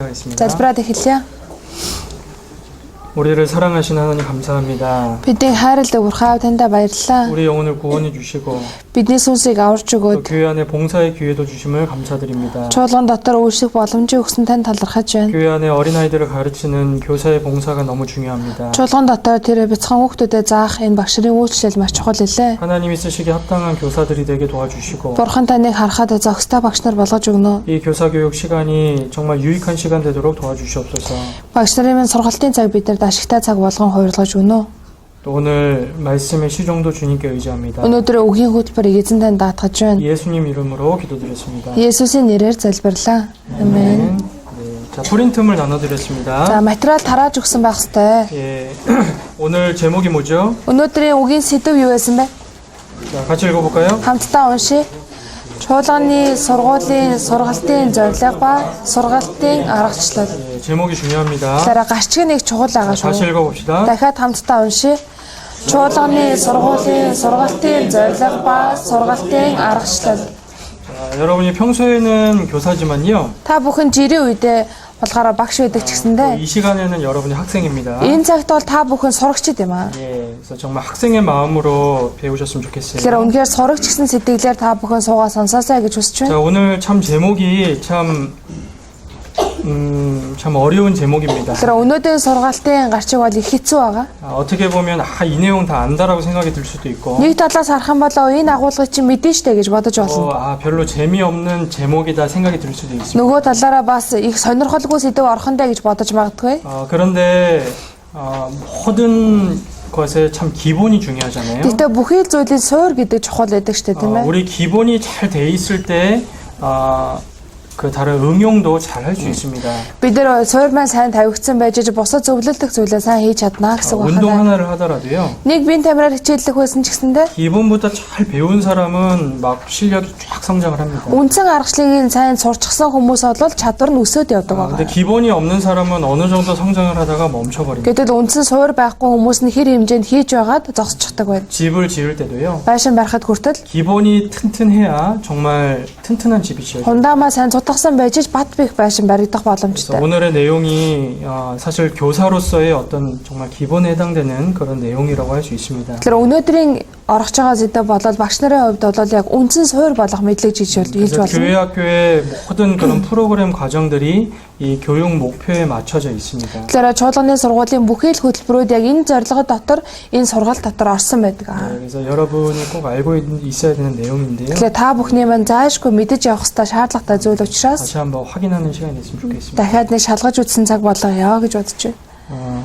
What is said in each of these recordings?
하겠습니다. залбираад эхэллээ. 우리를 사랑하신 하나님 감사합니다. Бидний хайрладаг Бурхан таньда баярлалаа. 우리 영혼을 구원해 주시고 Бидний сүнсийг аварч 또 өгөөд 교회 안에 봉사의 기회도 주심을 감사드립니다. чуулган дотор үйлчлэх боломжийг өгсөн танд талархаж байна. 교회 안에 어린아이들을 가르치는 교사의 봉사가 너무 중요합니다. Чуулган дотор тэр бяцхан хүүхдүүдэд заах энэ багш нарын үйлчлэл маш чухал илээ. 하나님이 쓰시기에 합당한 교사들이 되게 도와주시고 Бурхан таныг харахад зохистой багш нар болгож өгнө. 이 교사교육 시간이 정말 유익한 시간 되도록 도와주시옵소서. Багш нарын минь сургалтын цаг бидэнд ашигтай цаг болгон хувирлаж өгнө. 또 오늘 말씀의 시종도 주님께 의지합니다. Өнөөдөр өгийн хөтөлбөрийг эзэн танд даатгаж байна. 예수님 이름으로 기도드렸습니다. Есүсийн нэрээр залбирлаа. Амен. 네, 자, 프린트물 나눠드렸습니다. За материал тарааж өгсөн байх ёстой. 예, 오늘 제목이 뭐죠? Өнөөдрийн үгийн сэдэв юу байсан бэ? 자, 같이 읽어볼까요? Хамтдаа уншия. Чуулганы сургуулийн сургалтын зорилго ба сургалтын аргачлал. 예, 제목이 중요합니다. Тэгэхээр гарчиг нэг чухал байгаа 다시 шүү. 읽어봅시다. Дахиад хамтдаа уншия. Чуулганы сургуулийн сургалтын зорилго ба сургалтын аргачлал. 자, 여러분이 평소에는 교사지만요. Та бүхэн жирийн үедээ болохоор багш байдаг ч гэсэндэ 이 시간에는 여러분이 학생입니다. энэ цагт бол та бүхэн сурагчид юм аа. 예, 그래서 정말 학생의 마음으로 배우셨으면 좋겠어요. Тэгэхээр үнэхээр сурагч гэсэн сэтгэлээр та бүхэн суугаа сонсоосай гэж хүсэж 자, байна. 오늘 참 제목이 참 어려운 제목입니다. Тэгэхээр өнөөдрийн сургалтын гарчиг бол их хэцүү байгаа. 어떻게 보면 이 내용 다 안다라고 생각이 들 수도 있고 Нэг талаас харах юм бол энэ агуулгыг чинь мэдэн штэ гэж бодож болно. 별로 재미없는 제목이다 생각이 들 수도 있습니다. Нөгөө талаараа бас их сонирхолгүй сэдв орхондоо гэж бодож магадгүй. 그런데 모든 것에 참 기본이 중요하잖아요. Гэхдээ бүхий л зүйлийн суур гэдэг чухал байдаг штэ тийм ээ. 우리 기본이 잘 돼 있을 때 그 다른 응용도 잘 할 수 있습니다. Бид нэр суур маань сайн тавигдсан байж бусад зөвлөлдөх зүйлээ сайн хийж чадна гэсэн үг 운동 байна. 하나를 하더라도요. Нэг бие тамираар хичээллэх байсан ч гэсэндэ 기본부터 잘 배운 사람은 막 실력이 쫙 성장을 합니다. үндсэн аргачлалыг сайн сурчсан хүмүүс бол чадвар нь өсөд явдаг 근데 байгаа. 기본이 없는 사람은 어느 정도 성장을 하다가 멈춰버립니다. Гэтэл үндсэн суур байхгүй хүмүүс нь хэр хэмжээнд хийж байгаад зогсчихдаг байна. 집을 지을 때도요. Байшин барихад хүртэл 기본이 튼튼해야 정말 튼튼한 집이 지어져요. хундамаа сайн цутгасан байж бат бих байшин баригдах 그래서 боломжтой. 오늘의 내용이 사실 교사로서의 어떤 정말 기본에 해당되는 그런 내용이라고 할 수 있습니다. Тэгэхээр өнөөдрийн орох байгаа зэдэ болол багш нарын хувьд бол яг үндсэн суур болох мэдлэг хийж 그래서 болно. 교회 학교의 모든 그런 프로그램 과정들이 이 교육 목표에 맞춰져 있습니다. Тэгэхээр чуулганы сургуулийн бүхий л хөтөлбөрүүд яг энэ зорилго дотор энэ сургаалт дотор орсон байдаг. 그래서 여러분이 꼭 알고 있어야 되는 내용인데요. Тэгэхээр та бүхний маань заашгүй мэдэж явах хэрэгтэй шаардлагатай зүйл учраас 다시 한번 확인하는 시간이 됐으면 좋겠습니다. дахиад нэг шалгаж үзсэн цаг болгоё гэж бодож байна.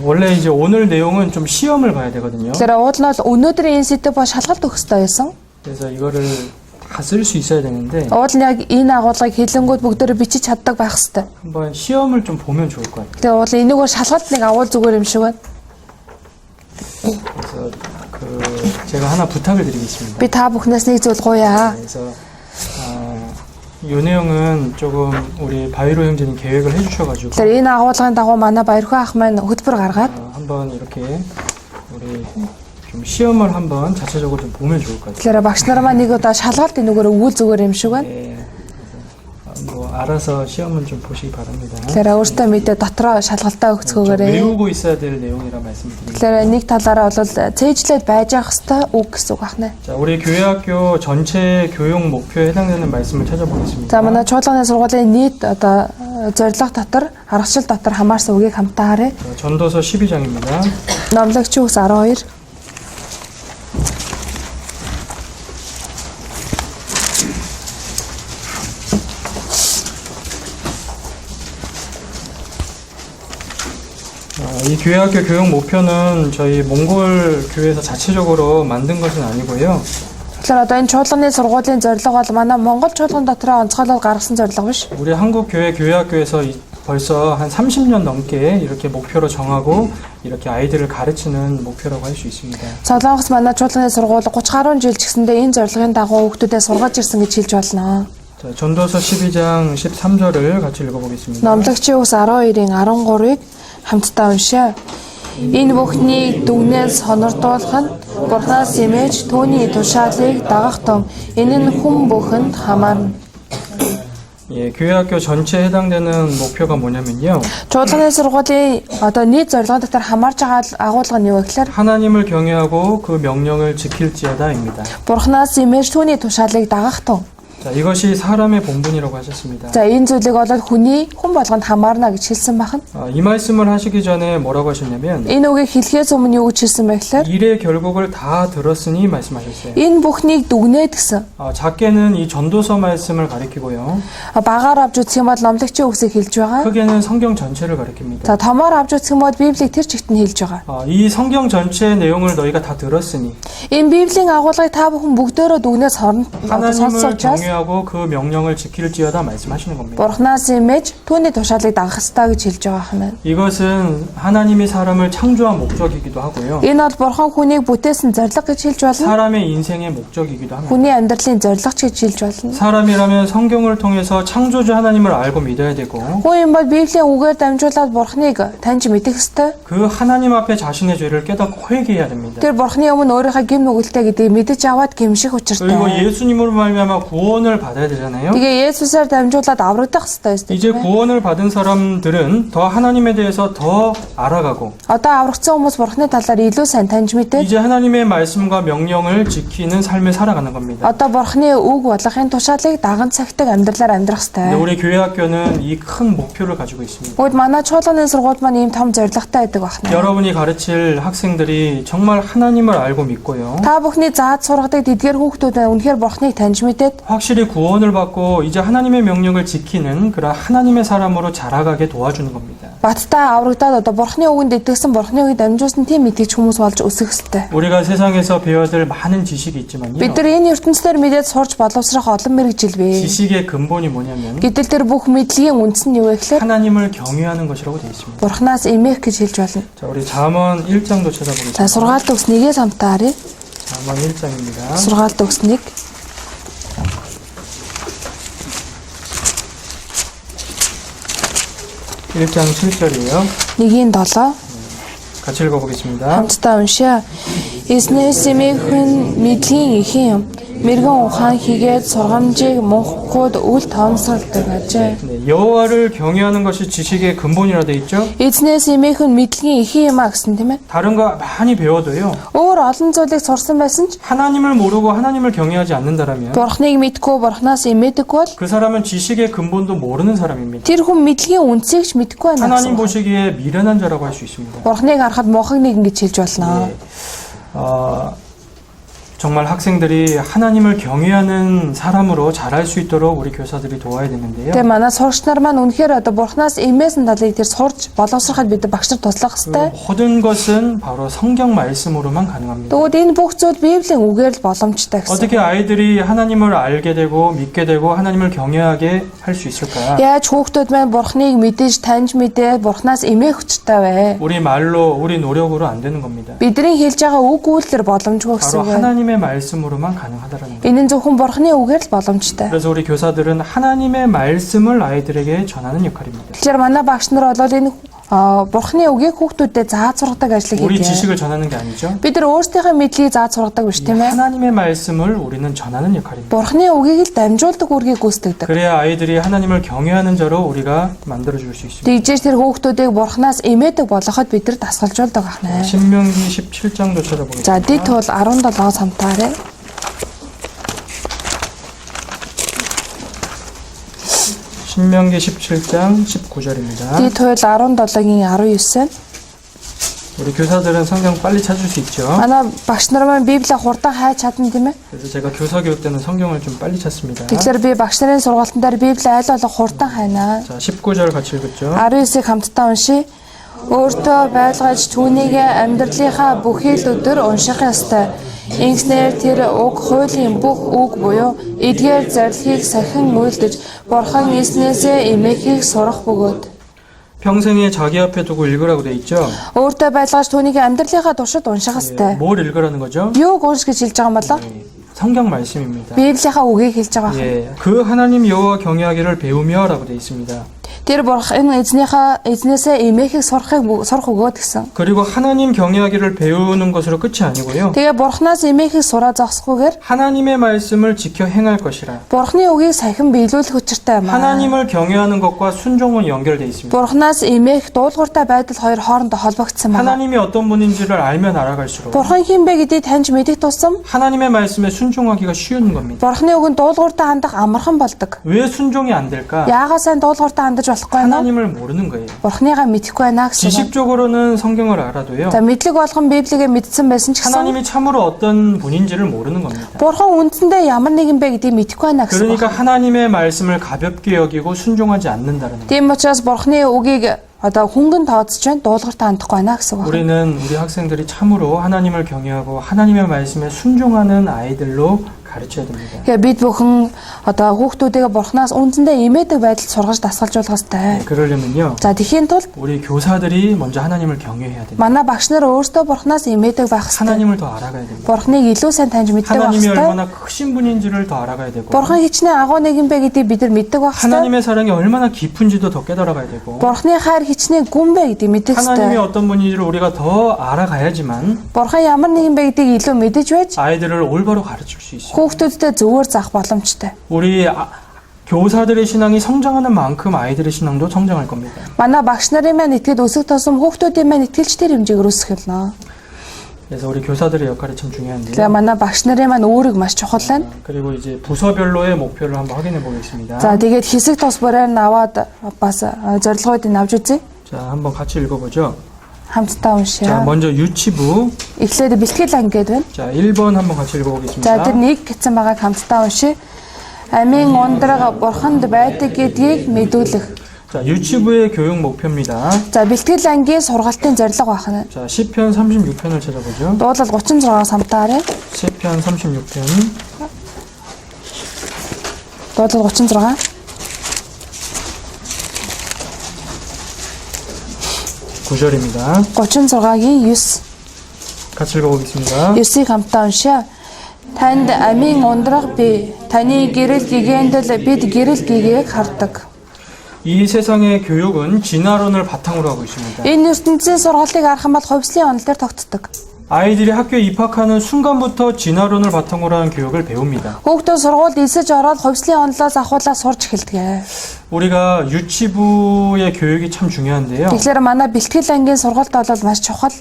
원래 이제 오늘 내용은 좀 시험을 봐야 되거든요. Тэгэхээр уул нь бол өнөөдрийн энэ сэдв бол шалгалт өгөх хэрэгтэй байсан. 그래서 이거를 다 쓸 수 있어야 되는데 Уул нь яг энэ агуулгыг хэлэнгүүд бүгдээр бичиж чаддаг байх хэрэгтэй. 한번 시험을 좀 보면 좋을 것 같아요. Тэгээ уул энийг бол шалгалт нэг агуул зүгээр юм шиг байна. 그래서 제가 하나 부탁을 드리겠습니다. Би та бүхнээс нэг зүйл гуйаа. 그래서 이 내용은 조금 우리 바이로 형제님 계획을 해주셔가지고 Тэгэхээр энэ агуулгын дагуу манай баярхай ах маань хөтөлбөр гаргаад 한번 이렇게 우리 좀 시험을 한번 자체적으로 좀 보면 좋을 것 같아요. тэгэхээр багш нар маань нэг удаа шалгалт энэгээр өгүүл зүгээр юм шиг байна. 예, 뭐 알아서 시험은 좀 보시기 바랍니다. Тэгэхээр өөртөө мэдээ дотроо шалгалтаа 좀 өгцгөөгээрэй. 외우고 있어야 될 내용이라 말씀드립니다. Тэгэхээр нэг талаараа бол цээжлээд байж явах хэрэгтэй үг гэсэн үг байна. 자, 우리 교회학교 전체 교육 목표에 해당되는 말씀을 찾아보겠습니다. За манай чуулганы сургуулийн нийт одоо зорилго дотор аргачлал дотор хамаарсан үгийг хамтаа харъя. 전도서 12장입니다. Номлогч үгс 12. 이 교회학교 교육 목표는 저희 몽골 교회에서 자체적으로 만든 것은 아니고요. Тэгэхээр одоо энэ чуулганы сургуулийн зорилго бол манай Монгол чуулган дотроо онцгойлоод гаргасан зорилго биш. 우리 한국 교회 교회학교에서 벌써 한 30년 넘게 이렇게 목표로 정하고 이렇게 아이들을 가르치는 목표라고 할 수 있습니다. Солонгос манай чуулганы сургууль 30 гаруй жил ч гэсэндээ энэ зорилгын дагуу хүүхдүүдэд сургаж ирсэн гэж хэлж болно. 자, 전도서 12장 13절을 같이 읽어보겠습니다. Номлогчийн ус 12-ийн 13-ыг хамтдаа уншъя. Энэ бүхнийг дүгнээс хонордуулах нь Бурханаас имэж түүний тушаалыг дагах том. Энэ нь хүн бүхэнд хамаарна. 예, 교회학교 전체에 해당되는 목표가 뭐냐면요. Чуулганы сургуулийн одоо нийт зорилгоо дотор хамаарч байгаа агуулга нь юу гэхээр 하나님을 경외하고 그 명령을 지킬지어다입니다. Бурханаас имэж түүний тушаалыг дагах тун. 자, 이것이 사람의 본분이라고 하셨습니다. За энэ зүйлийг болоод хүн болгонд хамаарна гэж хэлсэн байна. 이 말씀을 하시기 전에 뭐라고 하셨냐면 Энэ үгийг хэлхээс өмнө юу гэж хэлсэн бэ гэхээр 일의 결국을 다 들었으니 말씀하셨어요. энэ бүхнийг дүгнээд гэсэн. 작게는 이 전도서 말씀을 가리키고요. Багаар авч үзэх юм бол номлогчийн үгсийг хэлж байгаа. 크게는 성경 전체를 가리킵니다. За томоор авч үзэх юм бол Библийг тэр чигт нь хэлж байгаа. 이 성경 전체의 내용을 너희가 다 들었으니 Энэ Библийн агуулгыг та бүхэн бүгдөө дүгнээс 하나님을 сонсож учраас 경외하고 그 명령을 지킬지어다 말씀하시는 겁니다. Бурханаас имэж түүний тушаалыг дагах ёстой гэж хэлж байгаа юм. 이것은 하나님이 사람을 창조한 목적이기도 하고요. Энэ бол Бурхан хүнийг бүтээсэн зорилго гэж хэлж болно. 사람의 인생의 목적이기도 합니다. Хүний амьдралын зорилго ч гэж хэлж болно. 사람이라면 성경을 통해서 창조주 하나님을 알고 믿어야 되고 Хүн юм бол Библийн үгээр дамжуулаад Бурханыг таньж мэдэх ёстой. 그 하나님 앞에 자신의 죄를 깨닫고 회개해야 됩니다. Тэр Бурханы өмнө өөрийнхөө гэм нүгэлтэй гэдгийг мэдэж аваад гэмших 그리고 учиртай. 예수님으로 말미암아 구원을 받아야 되잖아요. Тэгээ Есүсээр дамжуулаад аврагдах ёстой юм. 이제 구원을 받은 사람들은 더 하나님에 대해서 더 알아가고 Одоо аврагдсан хүмүүс Бурханы талаар илүү сайн таньж мэдээд 이제 하나님의 말씀과 명령을 지키는 삶을 살아가는 겁니다. одоо Бурханы үг бодлогын тушаалыг даган цагтаг амьдралаар амьдрах 근데 ёстой. 우리 교회학교는 이 큰 목표를 가지고 있습니다. Бүгд манай чуулганы сургууль маань ийм том зорилготой байдаг байна. 여러분이 가르칠 학생들이 정말 하나님을 알고 믿고요. Та бүхний зааж сургадаг тэдгээр хүүхдүүд маань үнэхээр Бурханыг таньж мэдээд 확실히 구원을 받고 이제 하나님의 명령을 지키는 그런 하나님의 사람으로 자라가게 도와주는 겁니다. баттай аврагдаад одоо Бурханы үгэнд итгэсэн Бурханы үгийг дамжуулсан тийм итгэж хүмүүс болж өсөх ёстой. 우리가 세상에서 배워야 될 많은 지식이 있지만요. Бид нар энэ ертөнцийн мэдээд сурч боловсрох олон мэрэгжил бий. 지식의 근본이 뭐냐면 Гэтэл тэр бүх мэдлийн үндэс нь юу вэ гэхээр 하나님을 경외하는 것이라고 되어 있습니다. Бурханаас эмээх гэж хэлж болно. 자, 우리 잠언 1장도 찾아보겠습니다. За сургаалт өгс 1-ээс хамтаарай. 잠언 1장입니다. Сургаалт өгс 1. 1장 7절이에요. 1-ийн 7. 같이 읽어보겠습니다. Хамтдаа уншаа. Эснээс эмээх мэдлийн ихэн юм. Мэргэн ухаан хийгээд сургамжийг мунхгүйд үл тоомсолдог ажээ. 네, 여호와를 경외하는 것이 지식의 근본이라 돼 있죠. Эзнээс эмээх нь мэдлийн ихэн юм а гэсэн тийм ээ. 다른 거 많이 배워도요. Өөр олон зүйлийг сурсан байсан ч 하나님을 모르고 하나님을 경외하지 않는다라면 Бурхныг мэдгүй Бурханаас эмээдэг бол 그 사람은 지식의 근본도 모르는 사람입니다. тэр хүн мэдлийн үндсийг ч мэдгүй байна. 하나님 보시기에 미련한 자라고 할 수 있습니다. Бурхныг харахад мунхаг нэгэн гэж хэлж болно. 네. 정말 학생들이 하나님을 경외하는 사람으로 자랄 수 있도록 우리 교사들이 도와야 되는데요. Тэгээ манай сурагч нар маань үнэхээр одоо Бурханаас эмээсэн талыг тэр сурж боловсроход бид багш нар туслах хэрэгтэй. 모든 것은 바로 성경 말씀으로만 가능합니다. Тэгвэл энэ бүх зүйл Библийн үгээр л боломжтой гэсэн. 어떻게 아이들이 하나님을 알게 되고 믿게 되고 하나님을 경외하게 할 수 있을까? Яаж хүүхдүүд маань Бурханыг мэдээж таньж мэдээ Бурханаас эмээх хүчтэй вэ? 우리 말로 우리 노력으로 안 되는 겁니다. Бидний хэлж байгаа үг үйлдэл боломжгүй гэсэн 바로 үг. 하나님의 말씀으로만 가능하다라는 거예요. Энэ нь зөвхөн Бурханы үгээр л боломжтой. 그래서 우리 교사들은 하나님의 말씀을 아이들에게 전하는 역할입니다. Тэгэхээр манай багш нар бол энэ Бурханы үгийг хүүхдүүдэд зааж сургадаг ажлыг 우리 хийдэг. 지식을 전하는 게 아니죠. Бид нар өөрсдийнхөө мэдлийг зааж сургадаг биш тийм ээ. 하나님의 말씀을 우리는 전하는 역할입니다. Бурханы үгийг л дамжуулдаг үргийг гүйцэтгэдэг. 그래야 아이들이 하나님을 경외하는 자로 우리가 만들어 줄 수 있습니다. Тэгжээж тэр хүүхдүүдийг Бурханаас эмээдэг болгоход бид нар дасгалжуулдаг байна. 신명기 17장도 찾아보겠습니다. За дэд тул 17-аас хамтаарай. 신명기 17장 19절입니다. Дэд тул 17-гийн 19. 우리 교사들은 성경 빨리 찾을 수 있죠. Манай багш нар маань Библийг хурдан хайж чадна тийм ээ. 그래서 제가 교사 교육 때는 성경을 좀 빨리 찾습니다. Тэгэхээр би багш нарын сургалтын дээр Библийг аль болох хурдан хайнаа. 자, 19절 같이 읽었죠. 19-ыг хамтдаа уншия. Өөртөө байлгаж түүнийг амьдралынхаа бүхий л өдөр унших ёстой. Ингэснээр тэр уг хуулийн бүх үг буюу эдгээр зорилгыг сахин үйлдэж Бурхан эснээсээ эмээхийг сурах бөгөөд 평생에 자기 앞에 두고 읽으라고 돼 있죠. өөртөө байлгаж түүнийг амьдралынхаа туршид унших ёстой. 뭘 읽으라는 거죠? Юуг унших гэж хэлж байгаа юм болоо? 성경 말씀입니다. Библийнхаа үгийг хэлж байгаа. 예, 그 하나님 여호와 경외하기를 배우며라고 돼 있습니다. Тэр бурхан эзнээсээ эмээхийг сурах өгөөд гэсэн. 그리고 하나님 경외하기를 배우는 것으로 끝이 아니고요. Тэгээ бурханаас эмээхийг сураа зогсохгүйгээр 하나님의 말씀을 지켜 행할 것이라. бурханы үгийг сахин биелүүлэх учиртай юм аа. 하나님을 경외하는 것과 순종은 연결되어 있습니다. Бурханаас эмээх дуулууртай байдал хоёр хоорондоо холбогдсон байна. 하나님이 어떤 분인지를 알면 알아갈수록 Бурхан хэн бэ гэдгийг таньж мэдэх тусам 하나님의 말씀에 순종하기가 쉬운 겁니다. бурханы үгэнд дуулууртай хандах амархан болдог. 왜 순종이 안 될까? Яагаад сайн дуулууртай хандаж болохгүй вэ? 하나님을 모르는 거예요. Бурханыгаа мэдэхгүй байна гэсэн. 지식적으로는 성경을 알아도요. За мэдлэг болгон Библигээ мэдсэн байсан ч гэсэн 하나님이 참으로 어떤 분인지를 모르는 겁니다. Бурхан үндсэндээ ямар нэгэн бэ гэдгийг мэдэхгүй байна гэсэн. 그러니까 하나님의 말씀을 가볍게 여기고 순종하지 않는다는 거예요. Тийм учраас бурханы үгийг хөнгөн тооцож байна, дуулууртай хандахгүй байна гэсэн үг. 우리는 우리 학생들이 참으로 하나님을 경외하고 하나님의 말씀에 순종하는 아이들로 가르쳐야 됩니다. Тэгээ бид бүхэн хүүхдүүдээ бурханаас үндсэндээ имээдэг байдалд сургаж дасгалжуулах 네, хэрэгтэй. 그러려면요. За тэхийн тулд 우리 교사들이 먼저 하나님을 경외해야 됩니다. манай багш нар өөрсдөө бурханаас имээдэг байх хэрэгтэй. 하나님을 더 알아가야 됩니다. Бурханыг илүү сайн таньж мэддэг байх 하나님이 хэрэгтэй. 얼마나 크신 분인지를 더 알아가야 되고 Бурхан хичнээн агуу нэгэн бэ гэдгийг бид нар мэддэг байх хэрэгтэй. 하나님의 사랑이 얼마나 깊은지도 더 깨달아가야 되고 Бурханы хайр хичнээн гүн бэ гэдгийг мэддэг 하나님이 хэрэгтэй. 어떤 분인지를 우리가 더 알아가야지만 Бурхан ямар нэгэн бэ гэдгийг илүү мэдэж байж 아이들을 올바로 가르칠 수 있어요. хүүхдүүдтэй зөвөр заах боломжтой. 우리 교사들의 신앙이 성장하는 만큼 아이들의 신앙도 성장할 겁니다. Манай багш нарын маань итгэд өсөх тусам хүүхдүүдийн маань итгэлчдэр хэмжээгээр өсөх болно. 그래서 우리 교사들의 역할이 참 Тэгээ 중요한데요. манай багш нарын маань өөрийг маш чухал байна. 그리고 이제 부서별로의 목표를 한번 확인해 보겠습니다. За тэгээд хэсэг тус бүрээр нь аваад бас зорилгоодыг авч үзье. 자, 한번 같이 읽어보죠. Хамтдаа 자, уншъя. 먼저 유치부. Эхлээд бэлтгэл анги гэдэг байна. 자, 1번 한번 같이 За 읽어보겠습니다. тэр нэг гэсэн байгааг хамтдаа уншъя. Амийн ундраг бурханд байдаг гэдгийг мэдүүлэх. 자, 유치부의 교육 목표입니다. За бэлтгэл ангийн сургалтын зорилго байх нь. 자, 시편 36편을 찾아보죠. Дуулал 36-аас хамтаарай. 시편 36편. Дуулал 36. 9절입니다. 36-гийн 9. 같이 읽어보겠습니다. 9-ийг хамтдаа уншъя. Танд амийн ундраг бий. Таны гэрэл гэгэндэл бид гэрэл гэгээг хардаг. 이 세상의 교육은 진화론을 바탕으로 하고 있습니다. Энэ ертөнцийн сургалтыг харах юм бол хувьслын онол дээр тогтдог. 아이들이 학교에 입학하는 순간부터 진화론을 바탕으로 하는 교육을 배웁니다. Хүүхдүүд сургуульд элсэж ороод хувьслын онолоос ахуулаад сурч эхэлдэг. 우리가 유치부의 교육이 참 중요한데요. Тэгэхээр манай бэлтгэл ангийн сургалт бол маш чухал.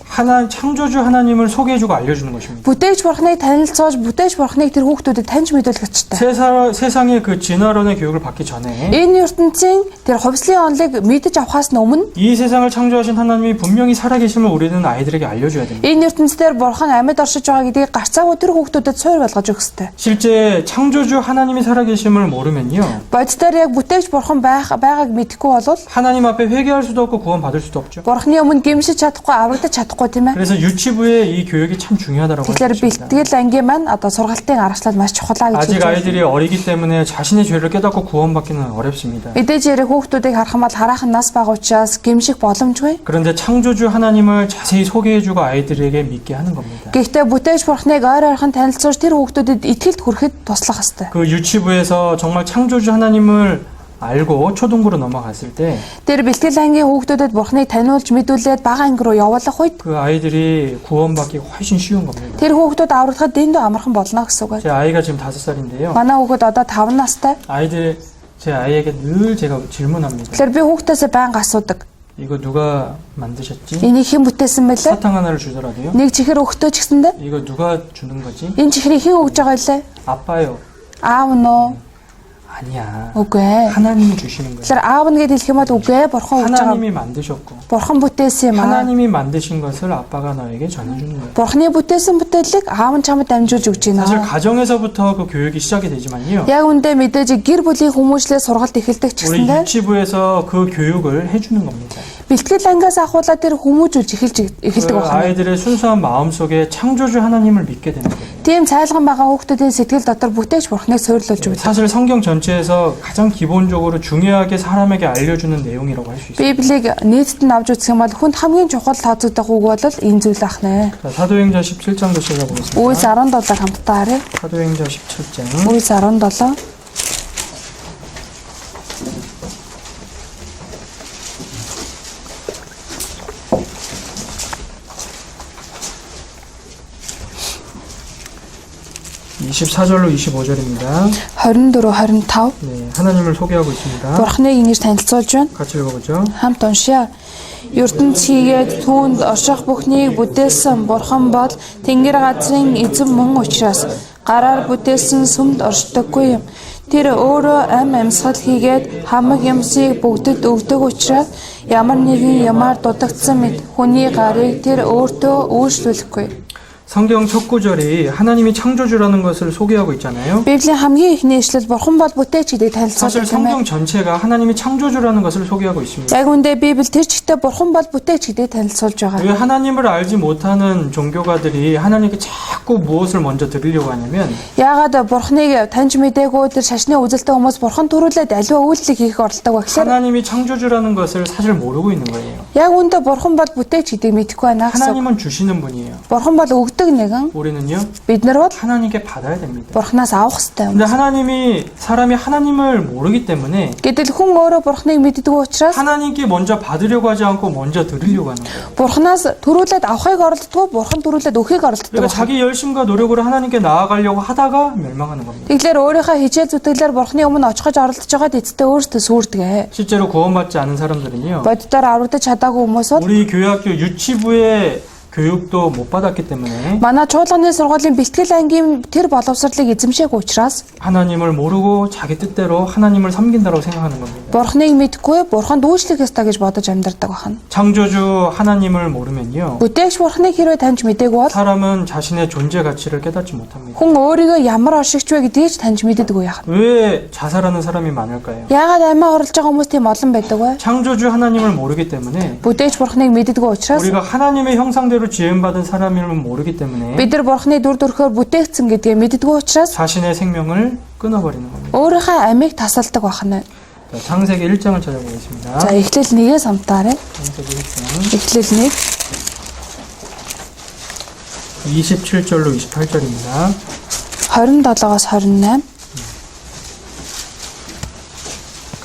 창조주 하나님을 소개해주고 알려주는 것입니다. Бүтээгч бурхныг танилцуулж, бүтээгч бурхныг тэр хүүхдүүдэд таньж мэдүүлэх хэрэгтэй. 세상의 그 진화론의 교육을 받기 전에 Энэ ертөнцийн тэр хувьслын онолыг мэдэж авахаас өмнө 이 세상을 창조하신 하나님이 분명히 살아계심을 우리는 아이들에게 알려줘야 됩니다. энэ ертөнцийн бурхан амьд оршиж байгаа гэдгийг гарцаагүй тэр хүүхдүүдэд суур болгож өгөх хэрэгтэй. 실제 창조주 하나님이 살아계심을 모르면요. Бодитоор яг бүтээгч бурхан байгааг мэдэхгүй бол 하나님 앞에 회개할 수도 없고 구원받을 수도 없죠. бурханы өмнө гэмшиж чадахгүй, аврагдаж чадахгүй тийм ээ. 그래서 유치부의 이 교육이 참 중요하다고 할 Тэгэхээр 수 있습니다. бэлтгэл ангийн маань сургалтын аргачлал маш чухал гэж 아직 хэлж байна. 아이들이 어리기 때문에 자신의 죄를 깨닫고 구원받기는 어렵습니다. Мэдээж ярих хүүхдүүдийг харах юм бол хараахан нас бага учраас гэмших боломжгүй. 그런데 창조주 하나님을 자세히 소개해주고 아이들에게 믿게 하는 겁니다. Гэхдээ бүтээгч бурхныг ойр ойрхон танилцуулж тэр хүүхдүүдэд итгэлд хүрэхэд туслах хэрэгтэй. 그 유치부에서 정말 창조주 하나님을 알고 초등부로 넘어갔을 때 그 Тэр бэлтгэл ангийн хүүхдүүдэд бурхныг таниулж мэдүүлээд бага анги руу явуулах үед 아이들이 구원받기가 훨씬 쉬운 겁니다. тэр хүүхдүүд аврагдахад дэндүү амархан болно гэсэн үг. 제 아이가 지금 5살인데요. Манай хүүхэд одоо 5 настай. 제 아이에게 늘 제가 질문합니다. Тэгэхээр би хүүхдээсээ байнга асуудаг. 이거 누가 만드셨지? Энийг хэн бүтээсэн бэлээ? 사탕 하나를 주더라도요. Нэг чихэр өгтөө ч гэсэндэ 이거 누가 주는 거지? энэ чихрийг хэн өгж байгаа лээ? 아빠요. Аав нөө. 아니야. Үгүй ээ. 하나님이 주시는 거예요. Тэгэхээр аав нь гэдээ хэлэх юм бол үгүй ээ. Бурхан өгж байгаа. 하나님이 만드셨고 Бурхан бүтээсэн юм аа. 하나님이 만드신 것을 아빠가 너에게 전해주는 거예요. Бурханы бүтээсэн бүтээлийг аав нь чамд дамжуулж өгч 사실 байна. 가정에서부터 그 교육이 시작이 되지만요. Яг үндэ мэдээж гэр бүлийн хүмүүжлээ сургалт эхэлдэг ч 우리 гэсэндэ 유치부에서 그 교육을 해주는 겁니다. бэлтгэл ангиас ахуулаад тэр хүмүүжүүлж эхэлдэг 그 байна. 아이들의 순수한 마음 속에 창조주 하나님을 믿게 되는 거예요. Тийм цайлган байгаа хүүхдүүдийн сэтгэл дотор бүтээгч Бурханыг суйрлуулж өгдөг. 사실 성경 전체에서 가장 기본적으로 중요하게 사람에게 알려주는 내용이라고 할 수 있어요. Библийг нийтэд нь авч үзэх юм бол хүнд хамгийн чухал тооцогдох үг бол энэ зүйл ах нэ. 자, 사도행전 17장도 찾아보겠습니다. Үйлс 17-ыг хамтдаа харъя. 사도행전 17장. Үйлс 17. 24절로 25절입니다. 24 25 네, 하나님을 소개하고 있습니다. Бурхныг ингэж танилцуулж байна. 같이 읽어보죠. Хамт уншия. ертөнц хийгээд түүнд орших бүхнийг бүтээсэн Бурхан бол тэнгэр газрын эзэн мөн учраас гараар бүтээсэн сүмд оршдоггүй юм. Тэр өөрөө ам амьсгал хийгээд хамаг юмсыг бүгдэд өгдөг учраас ямар нэгэн ямаар дутагдсан мэт хүний гарыг тэр өөртөө өөрчлүүлэхгүй. 성경 첫 구절이 하나님이 창조주라는 것을 소개하고 있잖아요. Библийн хамгийн ихний ишлэл Бурхан бол бүтээч гэдгийг танилцуулж 사실 байна. 성경 전체가 하나님이 창조주라는 것을 소개하고 있습니다. Яг үндэ Библи тэр чигтээ Бурхан бол бүтээч гэдгийг танилцуулж байгаа. 왜 하나님을 알지 못하는 종교가들이 하나님께 자꾸 무엇을 먼저 드리려고 하냐면 Яагаад Бурханыг таньж мэдээгүй тэр шашны үзэлтэй хүмүүс Бурхан төрүүлээд аливаа үйлдэл хийх оролдог вэ гэхээр 하나님이 창조주라는 것을 사실 모르고 있는 거예요. яг үндэ Бурхан бол бүтээч гэдгийг мэдэхгүй байна гэсэн. 하나님은 주시는 분이에요. Бурхан бол өгдөг нэгэн. 우리는요 Бид нар бол 하나님께 받아야 됩니다. Бурханаас авах хэрэгтэй юм. 근데 사람이 하나님을 모르기 때문에 Гэтэл хүн өөрөө Бурханыг мэддэггүй учраас 하나님께 먼저 받으려고 하지 않고 먼저 드리려고 하는 거예요. Бурханаас төрүүлээд авахыг оролддог, Бурхан төрүүлээд өгөхийг оролддог. 그러니까 자기 열심과 노력으로 하나님께 나아가려고 하다가 멸망하는 겁니다. Тэгэхээр өөрийнхөө хичээл зүтгэлээр Бурханы өмнө очихож оролдож байгаад эцэстээ өөртөө сүрдэг. 실제로 구원받지 않은 사람들은요. Боддоор аврагдаж чадаагүй хүмүүс бол 우리 교회학교 유치부의 교육도 못 받았기 때문에 манай чуулганы сургуулийн бэлтгэл ангийн тэр боловсролыг эзэмшээгүй учраас 하나님을 모르고 자기 뜻대로 하나님을 섬긴다고 생각하는 겁니다. Бурханыг мэдгүй Бурханд үйлчлэх ёстой гэж бодож амьдардаг байна. 창조주 하나님을 모르면요. Бүтээгч Бурханыг хэрвээ таньж мэдээгүй бол 사람은 자신의 존재 가치를 깨닫지 못합니다. хүн өөрийгөө ямар оршигч вэ гэдгийг ч таньж мэддэггүй яах. 왜 자살하는 사람이 많을까요? Яагаад амиа орлож байгаа хүмүүс тийм олон байдаг вэ? 창조주 하나님을 모르기 때문에 Бүтээгч Бурханыг мэддэггүй учраас 우리가 하나님의 형상대로 지음받은 사람임을 모르기 때문에 бид нар Бурханы дүр төрхөөр бүтээгдсэн гэдгийг мэддэггүй учраас 자신의 생명을 끊어버리는 겁니다. өөрийнхөө амийг тасалдаг байна. 자, 창세기 1장을 찾아보겠습니다. За эхлэл 1-ээс хамтаарай. 창세기 1장 Эхлэл 1 27절로 28절입니다. 27-оос 28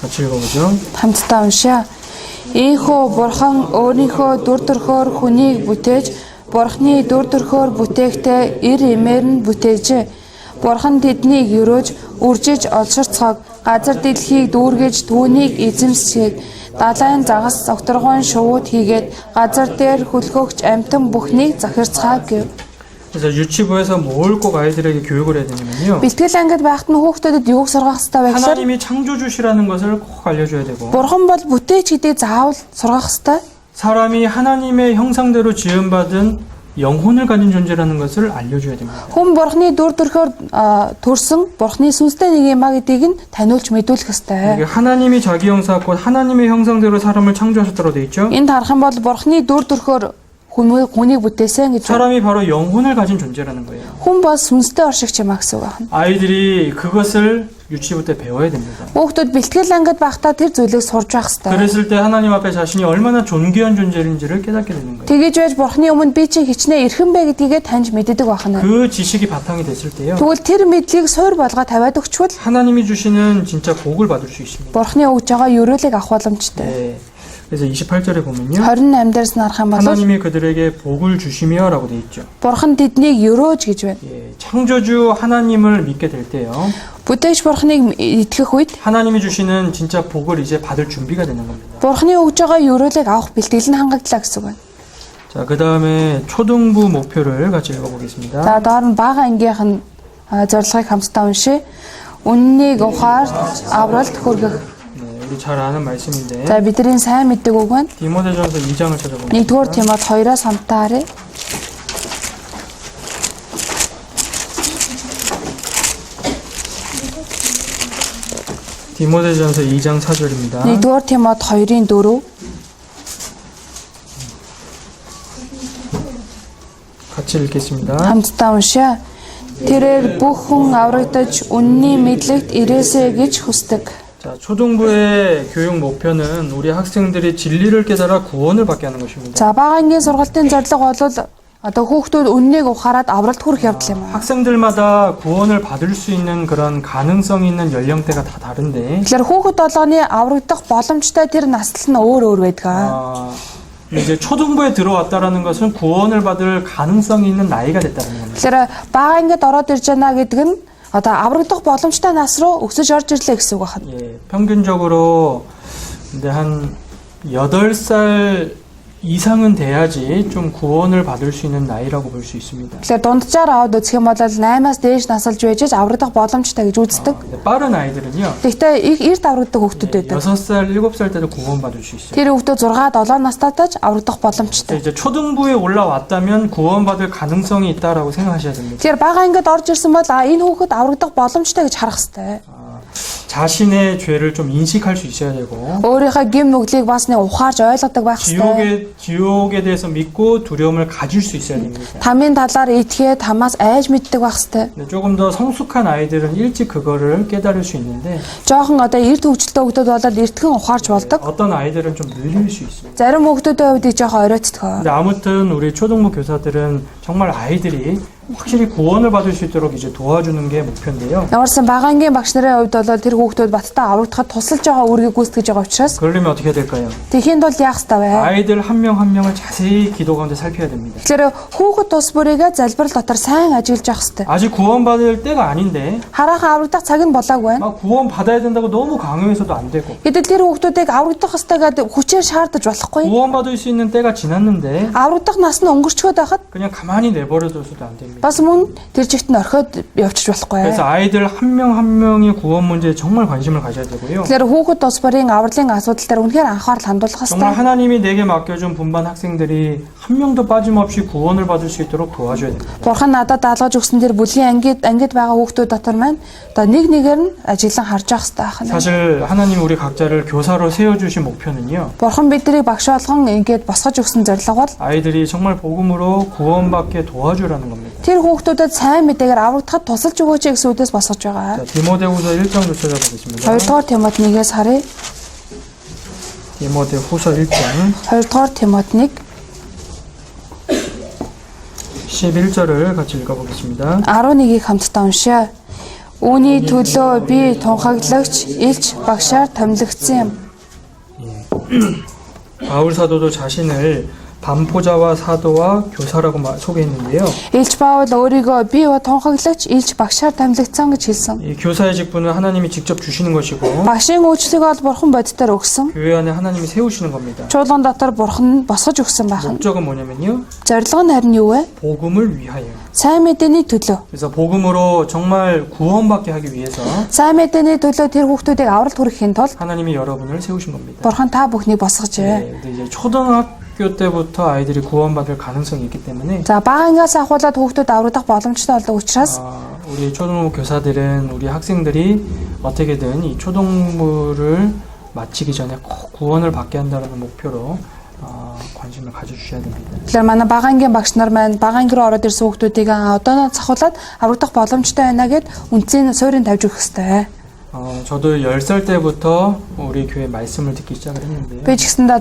같이 읽어보죠. хамтдаа уншаа. Ийхүү Бурхан өөрийнхөө дүр төрхөөр хүнийг бүтээж, Бурханы дүр төрхөөр бүтээхдээ эр эмээр нь бүтээжээ. Бурхан тэднийг өрөөж, үржиж олширцгааг, газар дэлхийг дүүргэж түүнийг эзэмсгээг, далайн загас огторгон шувууд хийгээд газар дээр хөлгөөгч амтан бүхнийг захирцгааг гэв. 그래서 유치부에서 뭘 꼭 아이들에게 교육을 해야 되냐면요. Бэлтгэл ангид байхад нь хүүхдүүдэд юуг сургах хэрэгтэй вэ гэхээр 하나님이 창조주시라는 것을 꼭 알려줘야 되고 Бурхан бол бүтээч гэдгийг заавал сургах хэрэгтэй. 사람이 하나님의 형상대로 지음받은 영혼을 가진 존재라는 것을 알려줘야 됩니다. Хүн Бурханы дүр төрхөөр төрсөн Бурханы сүнстэй нэг юм а гэдгийг нь таниулж мэдүүлэх ёстой. 이게 하나님이 자기 형사 곧 하나님의 형상대로 사람을 창조하셨다고 돼 있죠. Энд харах юм бол Бурханы дүр төрхөөр хүнийг бүтээсэн гэж. 사람이 바로 영혼을 가진 존재라는 거예요. Хүн бол сүнстэй оршигч юм а гэсэн үг байна. 아이들이 그것을 유치부 때 배워야 됩니다. Хүүхдүүд бэлтгэл ангид байхдаа тэр зүйлийг сурж байх ёстой. 그랬을 때 하나님 앞에 자신이 얼마나 존귀한 존재인지를 깨닫게 되는 거예요. Тэгэж байж Бурханы өмнө би чинь хичнээн эрхэм бэ гэдгийг таньж мэддэг байна. 그 지식이 바탕이 됐을 때요. Тэгвэл тэр мэдлийг суур болгоо тавиад өгчвөл 하나님이 주시는 진짜 복을 받을 수 있습니다. Бурханы өгж байгаа ёроолыг авах боломжтой. 네. 그래서 28절에 보면요. 28-аас нарах юм бол 하나님이 그들에게 복을 주시며라고 돼 있죠. Бурхан тэднийг ёроож гэж байна. 예, 창조주 하나님을 믿게 될 때요. Бүтээгч Бурханыг итгэх үед 하나님이 주시는 진짜 복을 이제 받을 준비가 되는 겁니다. Бурханы өгж байгаа ёроолыг авах бэлтгэл нь хангаглаа гэсэн үг байна. 자, 그다음에 초등부 목표를 같이 읽어보겠습니다. За доор нь бага ангийнх нь зорилгыг хамтдаа уншъя. Үннийг ухаар авралт хүргэх. 네, 우리 잘 아는 말씀인데 За бидний сайн мэддэг үг байна. 디모데전서 2장을 찾아봅니다. 1-р Тимот 2-аас хамтаарай. 디모데전서 2장 4절입니다. 1-р Тимот 2-ын 4. 같이 읽겠습니다. Хамтдаа уншъя. Тэрээр бүх хүн аврагдаж үнний мэдлэгт ирээсэй гэж хүсдэг. 자, 초등부의 교육 목표는 우리 학생들이 진리를 깨달아 구원을 받게 하는 것입니다. За бага ангийн сургалтын зорилго бол одоо хүүхдүүд үннийг ухаарад авралт хүрэх явдал юм аа. 학생들마다 구원을 받을 수 있는 그런 가능성이 있는 연령대가 다 다른데 Тэгэхээр хүүхэд болгоны аврагдах боломжтой тэр наслал нь өөр байдаг. 아, 이제 초등부에 들어왔다라는 것은 구원을 받을 가능성이 있는 나이가 됐다는 겁니다. Тэгэхээр бага ангид ороод ирж байна гэдэг нь одоо аврагдах боломжтой нас руу өсөж орж ирлээ гэсэн үг байна. 예, 평균적으로 근데 한 8살 이상은 돼야지 좀 구원을 받을 수 있는 나이라고 볼 수 있습니다. Тэгэхээр дунджаар аваад үзэх юм бол 8-аас дээш насалж байж аврагдах боломжтой гэж үздэг. 근데 빠른 아이들은요. Гэхдээ эрт аврагддаг хүүхдүүд байдаг. 6살, 7살 때도 구원받을 수 있어요. Тэр хүүхдүүд 6-7 настайдаж аврагдах боломжтой. 이제 초등부에 올라왔다면 구원받을 가능성이 있다라고 생각하셔야 됩니다. Тэгэхээр бага ангид орж ирсэн бол энэ хүүхэд аврагдах боломжтой гэж харах хэрэгтэй. 자신의 죄를 좀 인식할 수 있어야 되고 өөрийнхөө гим нүглийг бас нэг ухаарж ойлгодог байх хэрэгтэй. 지옥에 대해서 믿고 두려움을 가질 수 있어야 됩니다. Тамийн талаар итгээд хамаас айж мэддэг байх хэрэгтэй. 근데 조금 더 성숙한 아이들은 일찍 그거를 깨달을 수 있는데 Жохон одоо эрт хөвгчлөлтэй хүүхдүүд бол эртхэн ухаарч болдог. 어떤 아이들은 좀 느릴 수 있어요. Зарим хүүхдүүдийн хувьд жохон оройтдог. 근데 아무튼 우리 초등부 교사들은 정말 아이들이 확실히 구원을 받을 수 있도록 이제 도와주는 게 목표인데요. Ямарсан бага ангийн багш нарын хувьд бол тэр хүүхдүүд баттай аврагдахад тусалж байгаа үүргийг гүйцэтгэж байгаа учраас 그러려면 어떻게 해야 될까요? тэхийн тулд яах ёстой вэ? 아이들 한 명 한 명을 자세히 기도 가운데 살펴야 됩니다. Тэгэхээр хүүхэд тус бүрийгээ залбирал дотор сайн ажиллаж явах ёстой. 아직 구원받을 때가 아닌데 Хараахан аврагдах цаг нь болоогүй байна. 막 구원 받아야 된다고 너무 강요해서도 안 되고 Гэтэл тэр хүүхдүүдийг аврагдах ёстой гэдэг хүчээр шаардаж болохгүй. 구원받을 수 있는 때가 지났는데 Аврагдах нас нь өнгөрчгөөд байхад 그냥 가만히 내버려둬서도 안 됩니다. бас мөн тэр чигт нь орхиод явчих болохгүй. 그래서 아이들 한 명 한 명의 구원 문제에 정말 관심을 가져야 되고요. Тэгэхээр хүүхэд тус бүрийн авралын асуудал дээр үнэхээр анхаарал хандуулах 정말 ёстой. 하나님이 내게 맡겨준 분반 학생들이 한 명도 빠짐없이 구원을 받을 수 있도록 도와줘야 됩니다. Бурхан надад даалгаж өгсөн тэр бүлгийн ангид байгаа хүүхдүүд дотор маань одоо нэг нэгээр нь ажиглан харж явах ёстой байна. 사실 하나님 우리 각자를 교사로 세워주신 목표는요. Бурхан биднийг багш болгон ингээд босгож өгсөн зорилго бол 아이들이 정말 복음으로 구원받게 도와주라는 겁니다. тэр хүүхдүүдэд сайн мэдээгээр аврагдахад тусалж өгөөч гэсэн үгээс босгож байгаа. 자, 디모데후서 1장도 찾아보겠습니다. 2-р Тимотнигээс харъя. 디모데후서 1장 2-р Тимотник 11절을 같이 읽어보겠습니다. 11-ийг хамтдаа уншъя. Үүний төлөө би тунхаглагч, илч, багшаар томилогдсон юм. 바울 사도도 자신을 반포자와 사도와 교사라고 소개했는데요. Илч Паул өөрийгөө би тунхаглагч, илч, багшаар томилогдсон гэж хэлсэн. 이 교사의 직분은 하나님이 직접 주시는 것이고 Багшийн үйлчлэгийг бол Бурхан бодитоор өгсөн. 교회 안에 하나님이 세우시는 겁니다. Чуулган дотор Бурхан нь босгож өгсөн байна. 목적은 뭐냐면요. Зорилго нь харин юу вэ? 복음을 위하여. Сайн мэдээний төлөө. 그래서 복음으로 정말 구원받게 하기 위해서 Сайн мэдээний төлөө тэр хүүхдүүдийг авралт хүрэхийн тулд 하나님이 여러분을 세우신 겁니다. Бурхан та бүхнийг босгожээ. 네, 근데 이제 초등학교 때부터 아이들이 구원받을 가능성이 있기 때문에 За бага ангиас ахуулаад хүүхдүүд аврагдах боломжтой болдог учраас 우리 초등부 교사들은 우리 학생들이 어떻게든 이 초등부를 마치기 전에 꼭 구원을 받게 한다는 목표로 관심을 가져주셔야 됩니다. Тэгэхээр манай бага ангийн багш нар маань бага анги руу ороод ирсэн хүүхдүүдийг одооноо цахуулаад аврагдах боломжтой байна гэд үнцийн суурийг тавьж өгөх хэрэгтэй. 저도 10살 때부터 우리 교회 말씀을 듣기 시작을 했는데요. Би ч гэсэндээ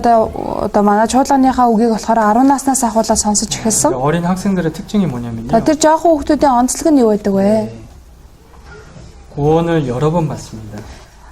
одоо манай чуулганыхаа үгийг болохоор 10 наснаас ахуулаад сонсож эхэлсэн. 어린 학생들의 특징이 뭐냐면요. Тэр жоохон хүүхдүүдийн онцлог нь юу байдаг вэ? 구원을 여러 번 받습니다.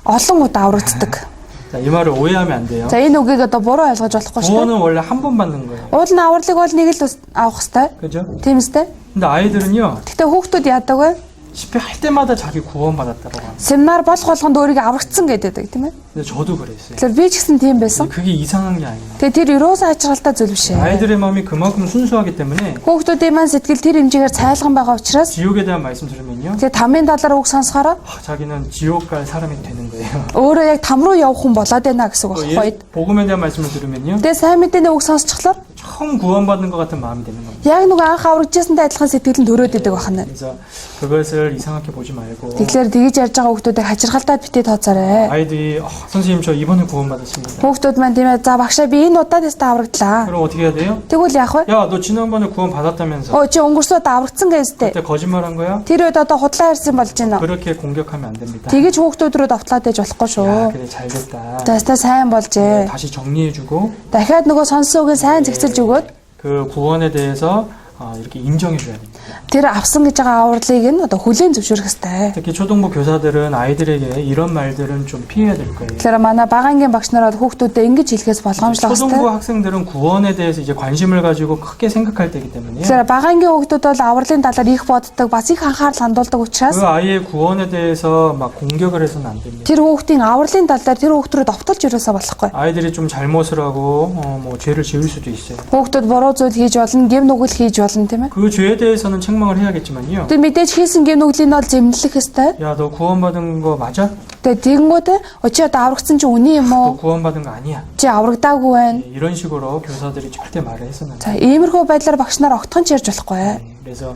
Олон удаа аврагддаг. 자, 이 말을 오해하면 안 돼요. За энэ үгийг одоо буруу ойлгож болохгүй шүү. 구원은 원래 한 번 받는 거예요. Уул нь авралыг бол нэг л авах хэрэгтэй. 그죠? Тийм үстэй. 근데 아이들은요. Гэхдээ хүүхдүүд яадаг вэ? 집회 할 때마다 자기 구원받았다고 합니다. Семинар болох болгонд өөрийгөө аврагдсан гэдэг тийм ээ. 근데 저도 그랬어요. Тэгэхээр би ч гэсэн тийм байсан. 그게 이상한 게 아니에요. Тэгээ тэр ерөөсөө ачаалтаа зүйл биш ээ. 아이들의 마음이 그만큼 순수하기 때문에 Хүүхдүүдийн маань сэтгэл тэр хэмжээгээр цайлган байгаа учраас 지옥에 대한 말씀 들으면요. тэгээ тамийн талаар үг сонсохоор 자기는 지옥 갈 사람이 되는 거예요. өөрөө яг там руу явах хүн болоод байна гэсэн үг 또 байхгүй. 복음에 대한 말씀을 들으면요. Тэгээ сайн мэдээний үг сонсчихлоо 처음 구원받는 것 같은 마음이 되는 겁니다. яг нэг анх аврагдчихсантай адилхан сэтгэл нь төрөөд идэг байна. 그래서 그것을 이상하게 보지 말고 Тэгэхээр тэгж ярьж байгаа хүүхдүүдийг хачирхалтаад битээ тооцоорой. 아이들이 선생님 저 이번에 구원받았습니다. Хүүхдүүд маань тийм ээ за багшаа би энэ удаад ястаа аврагдлаа. 그럼 어떻게 해야 돼요? Тэгвэл яах вэ? 야, 너 지난번에 구원받았다면서. Өө чи өнгөрсөд аврагдсан гэжтэй. 그때 거짓말한 거야? Тэр үед одоо худлаа ярьсан болж байна. 그렇게 공격하면 안 됩니다. Тэгэж хүүхдүүд рүү давтлаад ээж болохгүй 야, шүү. 그래 잘 됐다. Тэстэ сайн болжээ. 다시 정리해주고 Дахиад нөгөө сонссон үгийг сайн зэгцэлж өгөөд 그 구원에 대해서 이렇게 인정해줘야 됩니다. Тэр авсан гэж байгаа авралыг нь одоо хүлээн зөвшөөрөх ёстой. 특히 초등부 교사들은 아이들에게 이런 말들은 좀 피해야 될 거예요. Тэгэхээр манай бага ангийн багш нараа хүүхдүүдэд ингэж хэлэхээс болгоомжлох 초등부 ёстой. 학생들은 구원에 대해서 이제 관심을 가지고 크게 생각할 때이기 때문에요. Тэгэхээр бага ангийн хүүхдүүд бол авралын талаар их боддог, бас их анхаарал хандуулдаг учраас 그 아이의 구원에 대해서 막 공격을 해서는 안 됩니다. тэр хүүхдийн авралын тал дээр тэр хүүхд рүү довтолж ерөөсөө болохгүй. 아이들이 좀 잘못을 하고 뭐 죄를 지을 수도 있어요. Хүүхдүүд буруу зүйл хийж болно, гэм нүгэл хийж болно тийм ээ. 그 죄에 대해서는 책망을 해야겠지만요. Тэр мэдээж хийсэн гэм нүглийн бол зэмлэх ёстой. 야, 너 구원받은 거 맞아? Тэгээ тэгэнгүүт очи одоо аврагдсан чи үнэн юм 너 уу? 구원받은 거 아니야. Чи аврагдаагүй байна. 이런 식으로 교사들이 절대 말을 해서는 안 За 돼요. иймэрхүү байдлаар багш нар огтхон ч ярьж болохгүй. 그래서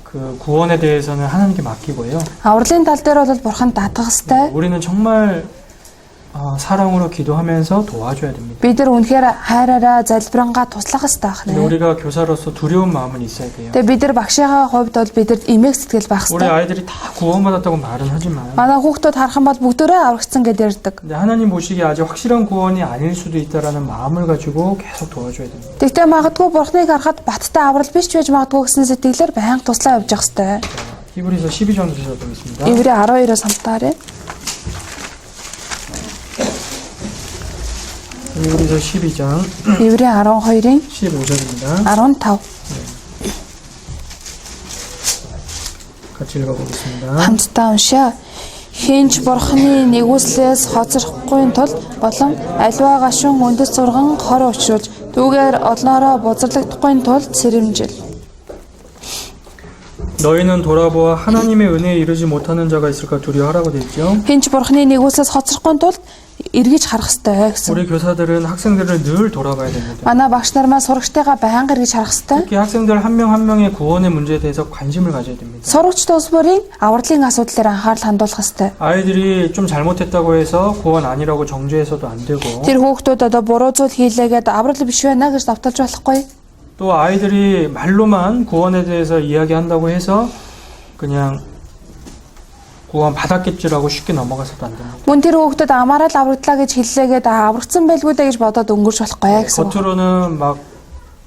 그 구원에 대해서는 하나님께 맡기고요. Авралын тал дээр бол бурханд даатгах ёстой. 우리는 정말 사랑으로 기도하면서 도와줘야 됩니다. Бид нар үнэхээр хайраараа залбирангаа туслах ёстой 근데 байна. 우리가 교사로서 두려운 마음은 있어야 돼요. Тэгээ бид нар багшийнхаа хувьд бол бидэрт эмээх сэтгэл байх 우리 ёстой. 아이들이 다 구원받았다고 말은 하지만 Манай хүүхдүүд харах юм бол бүгдөө аврагдсан гэдээ ярьдаг. 근데 하나님 보시기에 아직 확실한 구원이 아닐 수도 있다라는 마음을 가지고 계속 도와줘야 됩니다. Тэгтээ магадгүй бурхныг харахад баттай аврал биш ч байж магадгүй гэсэн сэтгэлээр байнга туслаа явж явах ёстой. 히브리서 12장 주셔보겠습니다. Иврэ 12-оос хамтаарай. 히브리서 12장 Иврэ 12-ийн 15절입니다. 15. 같이 읽어보겠습니다. Хамтдаа уншаа. Хинч бурхны нэгүслээс хоцрохгүй тул болон аливаа гашуун үндэс зурган хор учруулж түүгээр олноороо бузарлагдахгүй тул цэрэмжил. 너희는 돌아보아 하나님의 은혜에 이르지 못하는 자가 있을까 두려워하라고 되어 있죠. Хинч бурхны нэгүслээс хоцрохгүй тул эргэж харах ёстой гэсэн. 우리 교사들은 학생들을 늘 돌아봐야 됩니다. Манай багш нар маань сурагчтайгаа байнга эргэж харах ёстой. 특히 학생들 한 명 한 명의 구원의 문제에 대해서 관심을 가져야 됩니다. Сурагч тус бүрийн авралын асуудлаар анхаарал хандуулах ёстой. 아이들이 좀 잘못했다고 해서 구원 아니라고 정죄해서도 안 되고 Тэр хүүхдүүд одоо буруу зүйл хийлээгээд аврал биш байна гэж давталж болохгүй. 또 아이들이 말로만 구원에 대해서 이야기한다고 해서 그냥 구원 받았겠지라고 쉽게 넘어가서도 안 됩니다. Мөн тэр хүүхдүүд амаараа л аврагдлаа гэж хэллээгээд аврагдсан байлгүй даа гэж бодоод өнгөрч болохгүй гэсэн. 겉으로는 막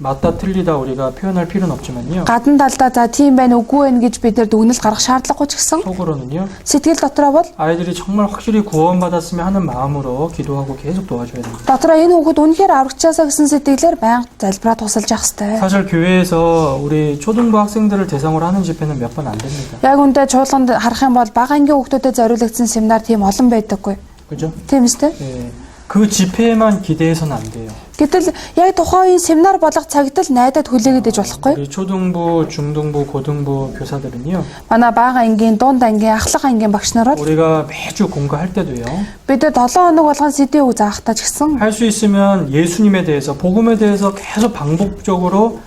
맞다 틀리다 우리가 표현할 필요는 없지만요. Гадна талдаа за тийм байна үгүй байна гэж бид нэр дүгнэлт гаргах шаардлагагүй ч гэсэн 속으로는요. сэтгэл дотроо бол 아이들이 정말 확실히 구원받았으면 하는 마음으로 기도하고 계속 도와줘야 됩니다. дотроо энэ хүүхэд үнэхээр аврагчаасаа гэсэн сэтгэлээр байнга залбираа тусалж явах хэрэгтэй. 사실 교회에서 우리 초등부 학생들을 대상으로 하는 집회는 몇 번 안 됩니다. Яг үнтэй чуулганд харах юм бол бага ангийн хүүхдүүдэд зориулагдсан семинар тийм олон байдаггүй. 그죠? Тийм үстэй. 예. 그 집회에만 기대해서는 안 돼요. Гэтэл яг тухайн семинар болох цагт л найдаад хүлээгээд иж болохгүй. 우리 초등부, 중등부, 고등부 교사들은요. Манай бага ангийн, дунд ангийн, ахлах ангийн багш нар бол 우리가 매주 공부할 때도요. бид 7 хоног болгон сэдвээ үг заахтаа ч гэсэн 할 수 있으면 예수님에 대해서, 복음에 대해서 계속 반복적으로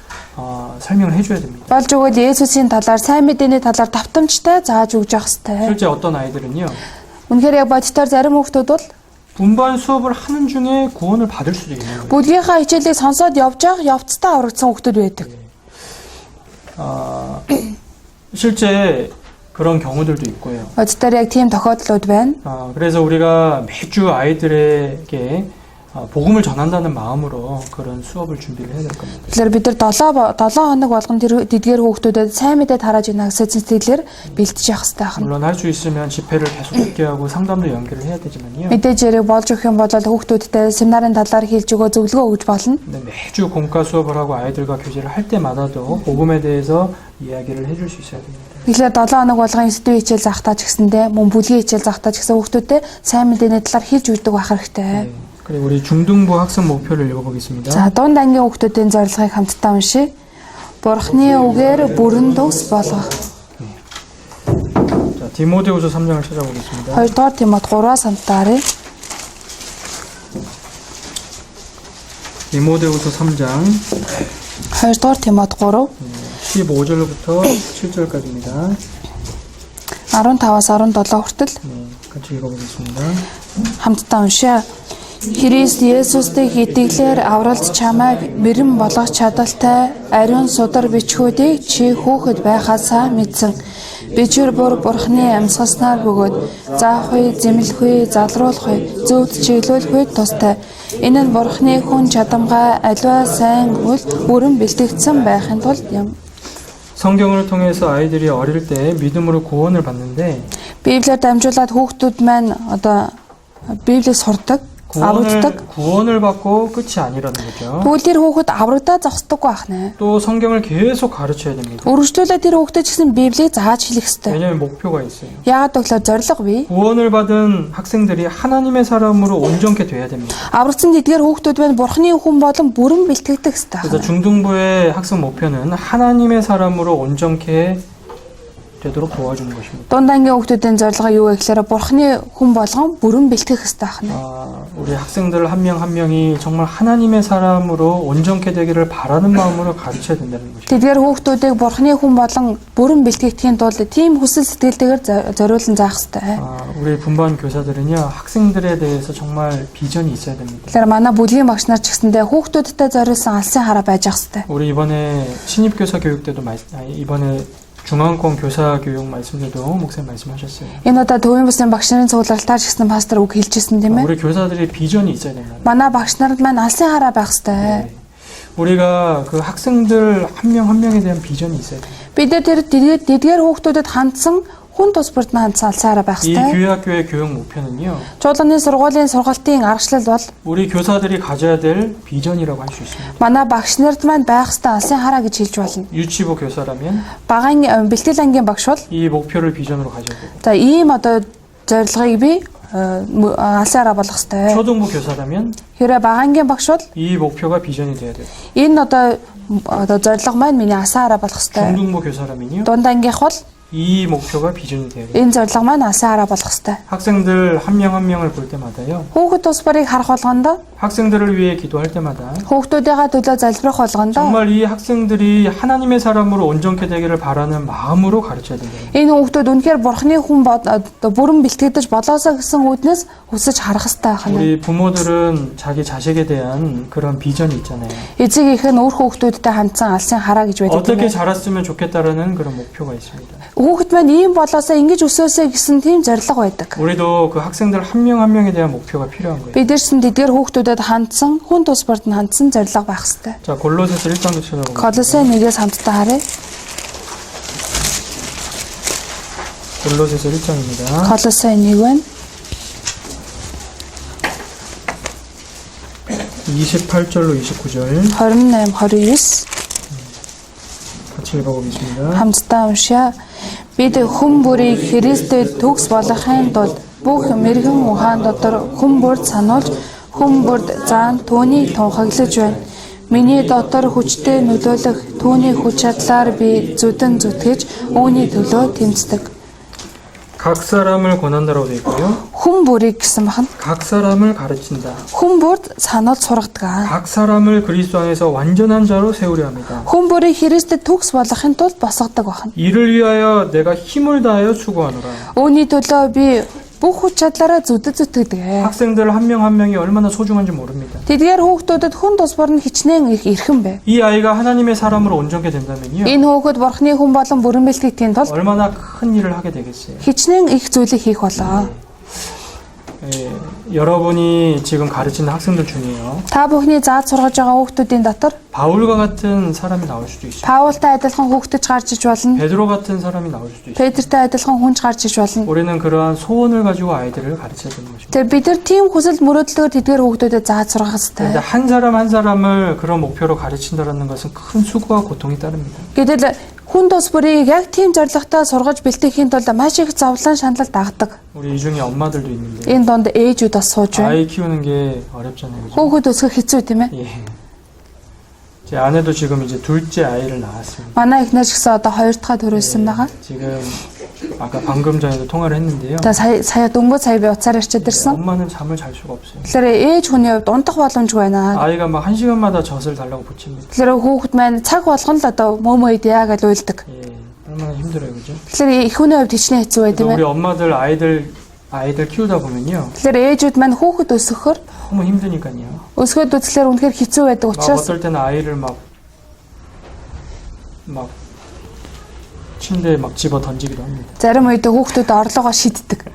설명을 해줘야 됩니다. болж өгвөл Есүсийн талаар, сайн мэдээний талаар давтамжтай зааж өгж явах хэрэгтэй. 실제 어떤 아이들은요. Үнэхээр яг бодитоор зарим хүүхдүүд бол 분반 수업을 하는 중에 구원을 받을 수도 있는 거예요. бүлгийнхаа хичээлийг сонсоод явж байгаа явцдаа аврагдсан хүүхдүүд байдаг. 실제 그런 경우들도 있고요. Бодитоор яг тийм тохиолдлууд байна. 그래서 우리가 매주 아이들에게 복음을 전한다는 마음으로 그런 수업을 준비를 해야 될 겁니다. Тэгэхээр бид нар 7 хоног болгон тэр дэдгээр хүүхдүүдэд сайн мэдээ тарааж өгнө гэсэн сэтгэлээр бэлтэж явах хэрэгтэй байна. 물론 할 수 있으면 집회를 계속 듣게 하고 상담도 연결을 해야 되지만요. Мэдээж яриг болж өгөх юм бол хүүхдүүдтэй семинарын талаар хэлж өгөө зөвлөгөө өгж болно. 근데 매주 공과 수업을 하고 아이들과 교제를 할 때마다도 복음에 대해서 이야기를 해줄 수 있어야 됩니다. Тэгэхээр 7 хоног болгон сэдвийн хичээл заахтаа ч гэсэндээ мөн бүлгийн хичээл заахтаа ч гэсэн хүүхдүүдэд сайн мэдээний талаар хэлж өгдөг байх хэрэгтэй. 그리고 우리 중등부 학생 목표를 읽어보겠습니다. За дунд ангийн хүүхдүүдийн зорилгыг хамтдаа уншийе. Бурхны үгээр бүрэн төгс болгох. 자, 디모데후서 3장을 찾아보겠습니다. 2 дугаар Тимот 3-аас хамтаарай. 디모데후서 3장 2 дугаар Тимот 3 15절부터 7절까지입니다. 15-аас 17 хүртэл 같이 읽어보겠습니다. хамтдаа уншаа. Христ Есүстэй итгэлээр авралт чамайг бэрэн болгох чадaltaй ариун судар бичгүүдийг чи хүүхэд байхаасаа мэдсэн. Бичвэр бүр Бурхны амьсгалснаар бөгөөд заах үе, зэмлэх үе, залруулах үе, зөвд чиглүүлэх үе тустай. Энэ нь Бурхны хүн чадамгай аливаа сайн үл бүрэн бэлтгэгдсэн байхын тулд юм. 성경을 통해서 아이들이 어릴 때 믿음으로 구원을 받는데 Библиэр дамжуулаад хүүхдүүд маань одоо Библийг сурдаг, аврагддаг. 구원을 받고 끝이 아니라는 거죠. Тэгвэл тэр хүүхэд аврагдаа зогсдоггүй ахна. 또 성경을 계속 가르쳐야 됩니다. Үргэлжлүүлээд тэр хүүхдэд ч гэсэн Библийг зааж хэлэх ёстой. 왜냐하면 목표가 있어요. Яагаад гэвэл зориг бий. 구원을 받은 학생들이 하나님의 사람으로 온전케 돼야 됩니다. Аврагдсан тэдгээр хүүхдүүд маань Бурхны хүн болон бүрэн бэлтгэгдэх ёстой. 그래서 중등부의 학생 목표는 하나님의 사람으로 온전케 되도록 도와주는 것입니다. Дундангийн хүүхдүүдийн зорилго юу вэ гэхээр Бурхны хүн болгон бүрэн бэлтгэх ёстой ахна. 우리 학생들 한 명 한 명이 정말 하나님의 사람으로 온전케 되기를 바라는 마음으로 가르쳐야 된다는 것입니다. Тэдгээр хүүхдүүдийг Бурхны хүн болон бүрэн бэлтгэхийн тулд тийм хүсэл сэтгэлтэйгээр зориулан заах ёстой. 우리 분반 교사들은요 학생들에 대해서 정말 비전이 있어야 됩니다. Тэгэхээр манай бүлгийн багш нар ч гэсэндээ хүүхдүүдтэй зориулсан алсын хараа байж ах ёстой. 우리 이번에 신입교사 교육 때도 이번에 중앙권 교사 교육 말씀 때도 목사님 말씀하셨어요. Энэ удаа төвийн бүсийн багш нарын цуглалтаар ч гэсэн пастор үг хэлжсэн тийм ээ. 우리 교사들이 비전이 있어야 된다. Манай багш нарт маань алсын хараа байх ёстой. 우리가 그 학생들 한 명 한 명에 대한 비전이 있어야 돼요. Бид тэр тэдгээр хүүхдүүдэд хандсан хүн тус бүрд хандсан алсын хараа байх 이 ёстой. 교회 학교의 교육 목표는요. Чуулганы сургуулийн сургалтын аргачлал бол 우리 교사들이 가져야 될 비전이라고 할 수 있습니다. манай багш нарт маань байх ёстой алсын хараа гэж хэлж болно. 유치부 교사라면 Багаан бэлтгэл ангийн багш бол 이 목표를 비전으로 가져야 되고 за ийм одоо зорилгыг би алсын хараа болгох ёстой. 초등부 교사라면 Хэрэг багаангийн багш бол 이 목표가 비전이 돼야 되고 энэ одоо зорилго маань миний алсын хараа болох ёстой. 중등부 교사라면요. Дундангийнх бол 이 목표가 비전이 돼야 돼요. энэ зорилго маань алсын хараа болох ёстой. 학생들 한 명 한 명을 볼 때마다요. Хүүхэд тус барыг харах болгондоо 학생들을 위해 기도할 때마다 хүүхдүүдийнхаа төлөө залбирах болгондоо 정말 이 학생들이 하나님의 사람으로 온전케 되기를 바라는 마음으로 가르쳐야 된다. энэ хүүхдүүд үнэхээр бурхны хүн бүрэн бэлтгэдэж болоосоо гэсэн үүднээс хүсэж харах ёстой байна. 우리 부모들은 자기 자식에 대한 그런 비전이 있잖아요. Эцэг их нь өөр хүүхдүүдтэй хандсан алсын хараа гэж байдаг. 어떻게 자랐으면 좋겠다라는 그런 목표가 있습니다. Хүүхэд маань ийм болоосоо ингэж өсөөсэй гэсэн тийм зорилго байдаг. 우리도 그 학생들 한 명 한 명에 대한 목표가 필요한 거예요. Бидэрсэн тэдгээр хүүхдүүдэд хандсан хүн тус бүрд нь хандсан зорилго байх ёстой. 자, 골로새서 1장도 찾아보면 Колосе 1-ээс хамтдаа харъя. 골로새서 1장입니다. Колосе 1 байна. 28절로 29절 28 29 같이 읽어보겠습니다. хамтдаа уншия. Бид хүн бүрийг Христэд төгс болгохын тулд бүх мэрэгэн ухаан дотор хүн бүрд сануулж хүн бүрд заан түүнийг тунхаглаж байна. Миний дотор хүчтэй нөлөөлөх түүний хүч чадлаар би зүтэн зүтгэж үүний төлөө тэмцдэг. 각 사람을 권한다라고 되어 있고요. Хүн бүрийг гэсэн бахна. 각 사람을 가르친다. Хүн бүрд сануулж сургадаг. 각 사람을 그리스도 안에서 완전한 자로 세우려 합니다. Хүн бүрийг Христэд төгс болгохын тулд босгодог бахна. 이를 위하여 내가 힘을 다하여 추구하노라. Үүний төлөө би бүх хүч чадлаараа зүдэд зүтгэдэг. 학생들 한 명 한 명이 얼마나 소중한지 모릅니다. Тэдгээр хүүхдүүдэд хүн тус бүр нь хичнээн их эрхэм бэ. 이 아이가 하나님의 사람으로 온전케 된다면요. Энэ хүүхэд бурхны хүн болон бүрэн бэлтгэхийн тулд 얼마나 큰 일을 하게 되겠어요. хичнээн их зүйлийг хийх болоо. 여러분이 지금 가르치는 학생들 중에요. Та бүхний зааж сургаж байгаа хүүхдүүдийн дотор 바울과 같은 사람이 나올 수도 있어요. Паултай адилхан хүүхдэж гарч иж болно. 베드로 같은 사람이 나올 수도 있어요. Петртэй адилхан хүнч гарч иж болно. 우리는 그러한 소원을 가지고 아이들을 가르쳐야 되는 것입니다. Тэр бид нар тийм хүсэл мөрөөдлөөр тэдгээр хүүхдүүдэд зааж сургах 근데 хэрэгтэй. 한 사람 한 사람을 그런 목표로 가르친다는 것은 큰 수고와 고통이 따릅니다. Гэтэл хүн тус бүрийг яг тийм зорилготой сургаж бэлтгэхийн тулд маш их зовлон шанал дагдаг. 우리 이 중에 엄마들도 있는데 Энэ донд ээжүүд бас сууж байна. 아이 키우는 게 어렵잖아요. 그죠? Хүүхэд өсгөх хэцүү тийм ээ. 예. 제 아내도 지금 이제 둘째 아이를 낳았습니다. Манай эхнэр ч гэсэн одоо хоёр дахь төрүүлсэн байгаа. 지금 아까 방금 전에도 통화를 했는데요. Тэгээ сая дөнгөж сая би уцаар ирчээд ирсэн. 엄마는 잠을 잘 수가 없어요. Тэгэхээр ээж хүний хувьд унтах боломжгүй байна. 아이가 막 1시간마다 젖을 달라고 붙입니다. Тэгэхээр хүүхэд маань цаг болгон л одоо мөмөө идэя гэж уйлдаг. 예. 얼마나 힘들어요. 그죠? Тэгэхээр их хүний хувьд хичнээн хэцүү бай тийм 우리 ээ. 엄마들 아이들 키우다 보면요. Тэгэхээр ээжүүд маань хүүхэд өсгөхөр 너무 힘드니까요. өсгөөд үзэхлээр үнэхээр хэцүү байдаг 막 учраас 어떨 때는 아이를 막 침대에 막 집어 던지기도 합니다. зарим үед хүүхдүүд орлогоо шиддэг.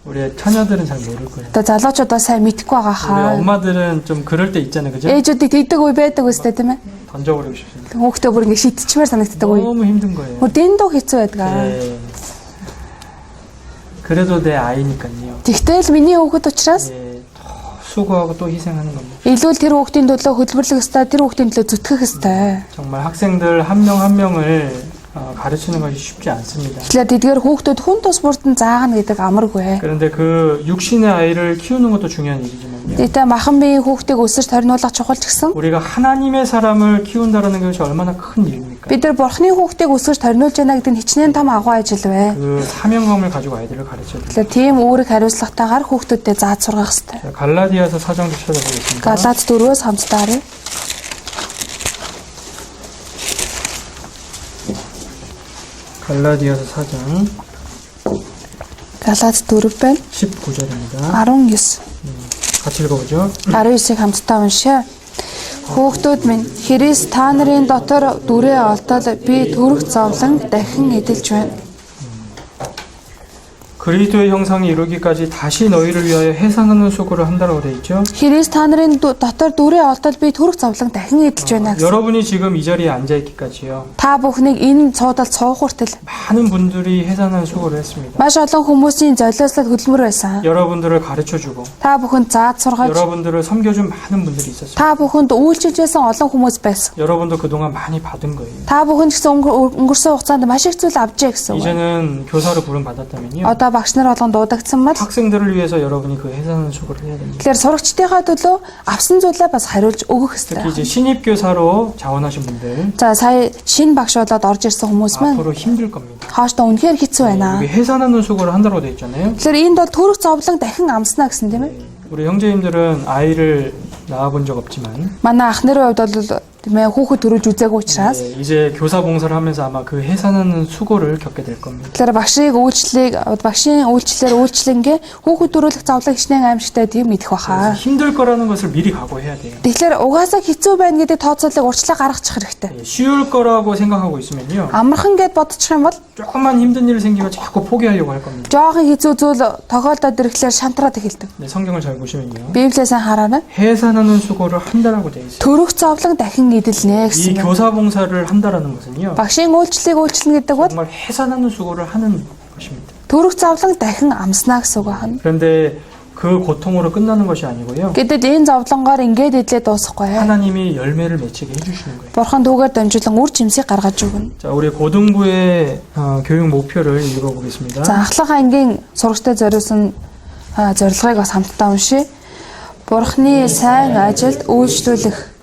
우리 처녀들은 잘 모를 거예요. Одоо залуучууд бас сайн мэдэхгүй байгаа 우리 хаа. 엄마들은 좀 그럴 때 있잖아요, 그죠? Ээжүүдийг тэгдэг үе байдаг үстэй тийм ээ. 던져버리고 싶습니다. Хүүхдээ бүр ингэ шидчихмээр санагддаг үе. 너무 힘든 거예요. Бүр дэндүү хэцүү байдаг. 예. 그래도 내 아이니까요. Тэгтэл миний хүүхэд учраас 예, 더 수고하고 또 희생하는 겁니다. илүү тэр хүүхдийн төлөө хөдөлмөрлөх ёстой, тэр хүүхдийн төлөө зүтгэх ёстой. 정말 학생들 한 명 한 명을 가르치는 것이 쉽지 않습니다. Тэгэхээр тэдгээр хүүхдүүд хүн тус бүртэн заагна гэдэг амаргүй. 그런데 그 육신의 아이를 키우는 것도 중요한 일이지만요. Тэгтээ махан биеийн хүүхдийг өсөж торинулах чухал ч гэсэн 우리가 하나님의 사람을 키운다라는 것이 얼마나 큰 일입니까? бид нар бурхны хүүхдийг өсгөж торинулж байна гэдэг нь хичнээн том агуу ажил бай. 그 사명감을 가지고 아이들을 가르쳐야 됩니다. Тэгэхээр тийм үүрэг хариуцлагатайгаар хүүхдүүдэд зааж сургах ёстой. 자, 갈라디아서 4장도 찾아보겠습니다. Галаад 4-өөс хамтдаарай. 갈라디아서 4장 Галаад 4 байна. 19절입니다. 19. 같이 읽어보죠. 19-ыг хамтдаа уншаа. Хүүхдүүд минь, Христ та нарын дотор дүрээ олдол би төрөх зовлон дахин эдэлж байна. 그리스도의 형상이 이루기까지 다시 너희를 위하여 해산하는 수고를 한다라고 되어 있죠. Христ та нарын дотор дүрээ олдол би төрөх зовлон дахин эдэлж байна гэсэн. 여러분이 지금 이 자리에 앉아 있기까지요. Та бүхнийг энэ цуудалд суух хүртэл 많은 분들이 해산하는 수고를 했습니다. маш олон хүмүүсийн золиослол хөдөлмөр байсан. 여러분들을 가르쳐주고 Та бүхэнд зааж сургаж, 여러분들을 섬겨준 많은 분들이 있었습니다. та бүхэнд үйлчилж байсан олон хүмүүс байсан. 여러분도 그동안 많이 받은 거예요. Та бүхэн ч гэсэн өнгөрсөн хугацаанд маш их зүйл авчээ гэсэн үг. 이제는 교사로 부름 받았다면요. Одоо багш нар болгон дуудагдсан мал. 학생들을 위해서 여러분이 그 해산하는 수고를 해야 됩니다. Тэгэхээр сурагчдынхаа төлөө авсан зүйлээ бас хариулж өгөх 특히 хэрэгтэй. 이제 신입 교사로 자원하신 분들 За сая шинэ багш болоод орж ирсэн хүмүүс маань 앞으로 힘들 겁니다. хаашдаа үнэхээр хэцүү байна. 여기 해산하는 수고를 한다고 돼 있잖아요. Тэгэхээр энд бол төрөх зовлон дахин амснаа гэсэн тийм ээ. 우리 형제님들은 아이를 낳아본 적 없지만 Манай ах нарын хувьд бол тийм ээ хүүхэд төрүүлж үзээгүй учраас 이제 교사 봉사를 하면서 아마 그 해산하는 수고를 겪게 될 겁니다. тэгэхээр багшийн үйлчлэлээр үйлчлэнгээ хүүхэд төрүүлэх зовлон хичнээн аимшигтай тийм мэдэх баха. 힘들 거라는 것을 미리 각오해야 돼요. Тэгэхээр угаасаа хэцүү байна гэдэг тооцоолыг урьдчилан гаргачих хэрэгтэй. 쉬울 거라고 생각하고 있으면요. Амархан гэд бодчих юм бол 조금만 힘든 일이 생기면 자꾸 포기하려고 할 겁니다. жоохон хэцүү зүйл тохиолдоод ирэхлээр шантраад эхэлдэг. 네, 성경을 잘 보시면요. Библиэс хараарай. 해산하는 수고를 한다라고 돼 있어요. Төрөх зовлон дахин эдэлнэ 이 гэсэн. 교사 봉사를 한다라는 것은요. Багшийн үйлчлэлийг үйлчлэнэ гэдэг бол 정말 해산하는 수고를 하는 것입니다. төрөх зовлон дахин амснаа гэсэн үг байна. 그런데 그 고통으로 끝나는 것이 아니고요. Гэтэл энэ зовлонгоор ингээд эдлээ дуусахгүй. 하나님이 열매를 맺히게 해주시는 거예요. Бурхан түүгээр дамжуулан үр жимсийг гаргаж өгнө. 자, 우리 고등부의 교육 목표를 읽어보겠습니다. За ахлах ангийн сурагчтай зориулсан зорилгыг бас хамтдаа уншия. Бурханы сайн ажилд үйлчлүүлэх.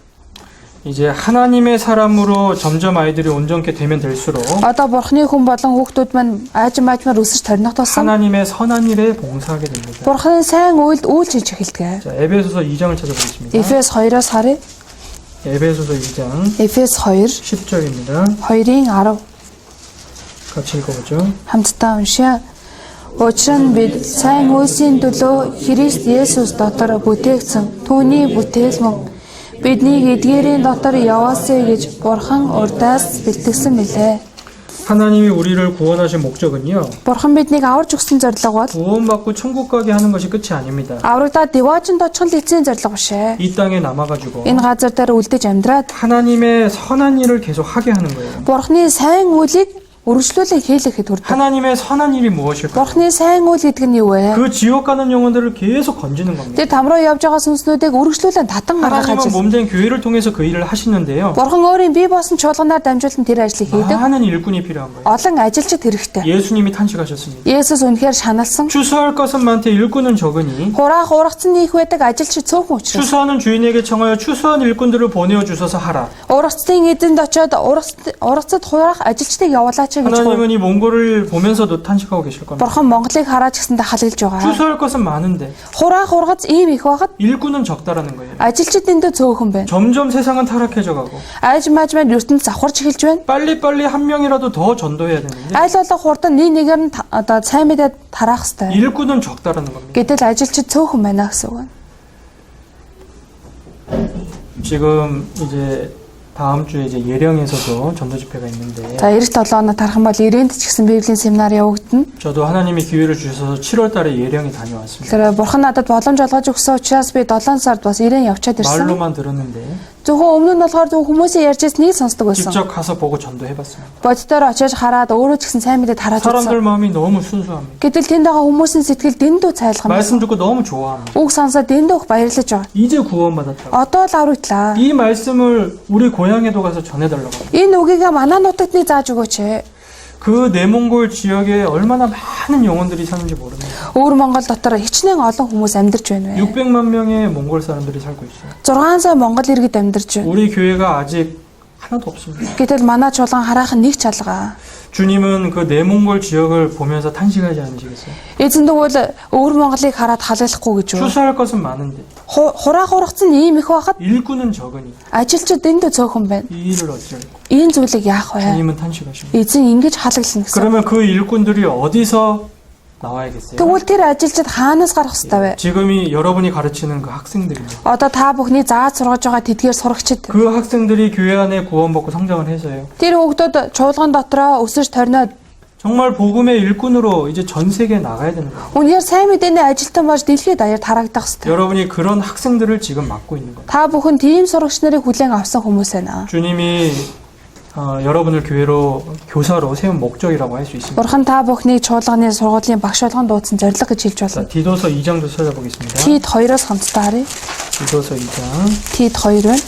이제 하나님의 사람으로 점점 아이들이 온전케 되면 될수록 Одоо Бурханы хүн болон хүүхдүүд маань аажмаар өсөж торних тусам 하나님의 선한 일에 봉사하게 됩니다. Бурханы сайн үйлд үйлчилж эхэлдэг. 자, 에베소서 2장을 찾아보겠습니다. Эфес 2-оос харъя. 에베소서 2장 Эфес 2 10절입니다. 2-ын 10 같이 읽어보죠. хамтдаа уншия. Учир нь бид сайн үйлсийн төлөө Христ Есүс дотор бүтээгдсэн түүний бүтээл мөн биднийг эдгээрийн дотор яваасаа гэж Бурхан урдаас бэлтгэсэн билээ. 하나님이 우리를 구원하신 목적은요. Бурхан биднийг аварж өгсөн зорилго бол 구원받고 천국 가게 하는 것이 끝이 아닙니다. аврагдаад деважинд очих нь эцсийн зорилго биш ээ. 이 땅에 남아가지고 Энэ газар дээр үлдэж амьдраад 하나님의 선한 일을 계속 하게 하는 거예요. Бурханы сайн үйлийг үргэлжлүүлэн хийлэхэд хүрдэг. 하나님의 선한 일이 무엇일까? Бурханы сайн үйл гэдэг нь юу вэ? 그 지옥 가는 영혼들을 계속 건지는 겁니다. Тэр там руу явж байгаа сүнснүүдийг үргэлжлүүлэн татан гаргах 하나님은 ажил. 몸된 교회를 통해서 그 일을 하시는데요. Бурхан өөрийн бие болсон чуулганаар дамжуулан тэр ажлыг хийдэг. 많은 일꾼이 필요한 거예요. Олон ажилчид хэрэгтэй. 예수님이 탄식하셨습니다. Есүс үнэхээр шаналсан. 추수할 것은 많되 일꾼은 적으니 Хураах ургацсан нийх байдаг ажилчид цөөхөн учраас. 추수하는 주인에게 청하여 추수한 일꾼들을 보내어 주셔서 하라. Ургацтын эдэнд очиод ургацад хураах ажилчдыг явуулаач гэж 하나님은 이 몽골을 보면서도 탄식하고 계실 겁니다. Бурхан Монголыг хараад гисэн дахалж байгаа. 추수할 것은 많은데 Хураах ургац ийм их байгаад 일꾼은 적다라는 거예요. ажилчид эндээ цөөхөн байна. 점점 세상은 타락해져 가고 Аажмаажмаар ертөнд завхарч эхэлж байна. 빨리빨리 한 명이라도 더 전도해야 되는데 Айл болох хурдан нэг нэгээр нь одоо сайн мэдээ тараах хэрэгтэй. 일꾼은 적다라는 겁니다. Гэтэл ажилчид цөөхөн байна гэсэн үг байна. 지금 이제 다음 주에 이제 예령에서도 전도 집회가 있는데 За эх 7 хоног тарах юм бол ирээнд ч гэсэн библийн семинар явагдана. 저도 하나님이 기회를 주셔서 7월 달에 예령에 다녀왔습니다. Тэгэхээр бурхан надад боломж олгож өгсөн учраас би 7 сард бас ирээн явчаад ирсэн. 말로만 들었는데 Зөвхөн өмнө нь болохоор зөвхөн хүмүүсийн ярьжсэнийг сонсдог байсан. 직접 가서 보고 전도해봤습니다. Боддоор очиж хараад өөрөө ч гэсэн сайн мэдээд хараад 사람들 үзсэн. 마음이 너무 순수합니다. Гэтэл тэнд байгаа хүмүүсийн сэтгэл дэндүү цайлган байна. 말씀 듣고 너무 좋아합니다. Үг сонсоод дэндүү их баярлаж байгаа. 이제 구원받았다고. Одоо л аврагдлаа. 이 말씀을 우리 고향에도 가서 전해달라고 합니다. Энэ үгийг манай нутагтны зааж өгөөч. 그 내몽골 지역에 얼마나 많은 영혼들이 사는지 모릅니다. Өвөр Монгол дотор хичнээн олон хүмүүс амьдарч байна вэ? 600만 명의 몽골 사람들이 살고 있어요. 600 Монгол иргэд амьдарч байна. 우리 교회가 아직 하나도 없습니다. Гэтэл манай чуулган хараахан нэг чалгаа. 주님은 그 내몽골 지역을 보면서 탄식하지 않으시겠어요? Эзэн тэгвэл өвөр Монголыг хараад халаалахгүй гэж үү? 추수할 것은 많은데 Хураа хурагцсан ийм их байхад 일꾼은 적으니 ажилчид дэндүү цөөхөн байна. 이 일을 어찌할까? Ийм зүйлийг яах вэ? 주님은 탄식하십니다. Эзэн ингэж халаглана гэсэн. 그러면 그 일꾼들이 어디서 나와야겠어요? Тэгвэл тэр ажилчид хаанаас гарах ёстой вэ? 지금이 여러분이 가르치는 그 학생들입니다. Одоо та бүхний зааж сургаж байгаа тэдгээр сурагчид. 그 학생들이 교회 안에 구원받고 성장을 해서요. Тэр хүүхдүүд чуулган дотроо өсөж торниод 정말 복음의 일꾼으로 이제 전 세계에 나가야 되는 거예요. үнээр сайн мэдээний ажилтан болж дэлхийд даяар тараагдах ёстой. 여러분이 그런 학생들을 지금 맡고 있는 거예요. Та бүхэн тийм сурагч нарыг хүлээн авсан хүмүүс байна. 주님이 여러분을 교회로 교사로 세운 목적이라고 할 수 있습니다. Бурхан та бүхнийг чуулганы сургуулийн багш болгон дуудсан зорилго гэж хэлж 자, болно. 디도서 2장도 찾아보겠습니다. Тит 2-оос хамтдаа харъя. 디도서 2장 Тит 2 байна.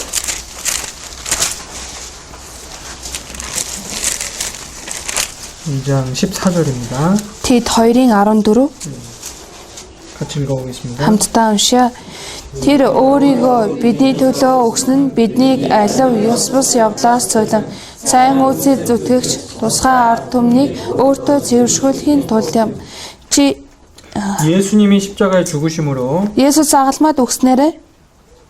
2장 14절입니다. Тит 2-ын 14 같이 읽어보겠습니다. хамтдаа уншия. Тэр өөрийгөө бидний төлөө өгсөн нь биднийг алив ёс бус явдлаас цуглан сайн үйлсэд зүтгэгч тусгай ард түмнийг өөртөө цэвэршүүлэхийн тулд юм. Чи 예수님이 십자가에 죽으심으로 Есүс загалмаад өгснээрээ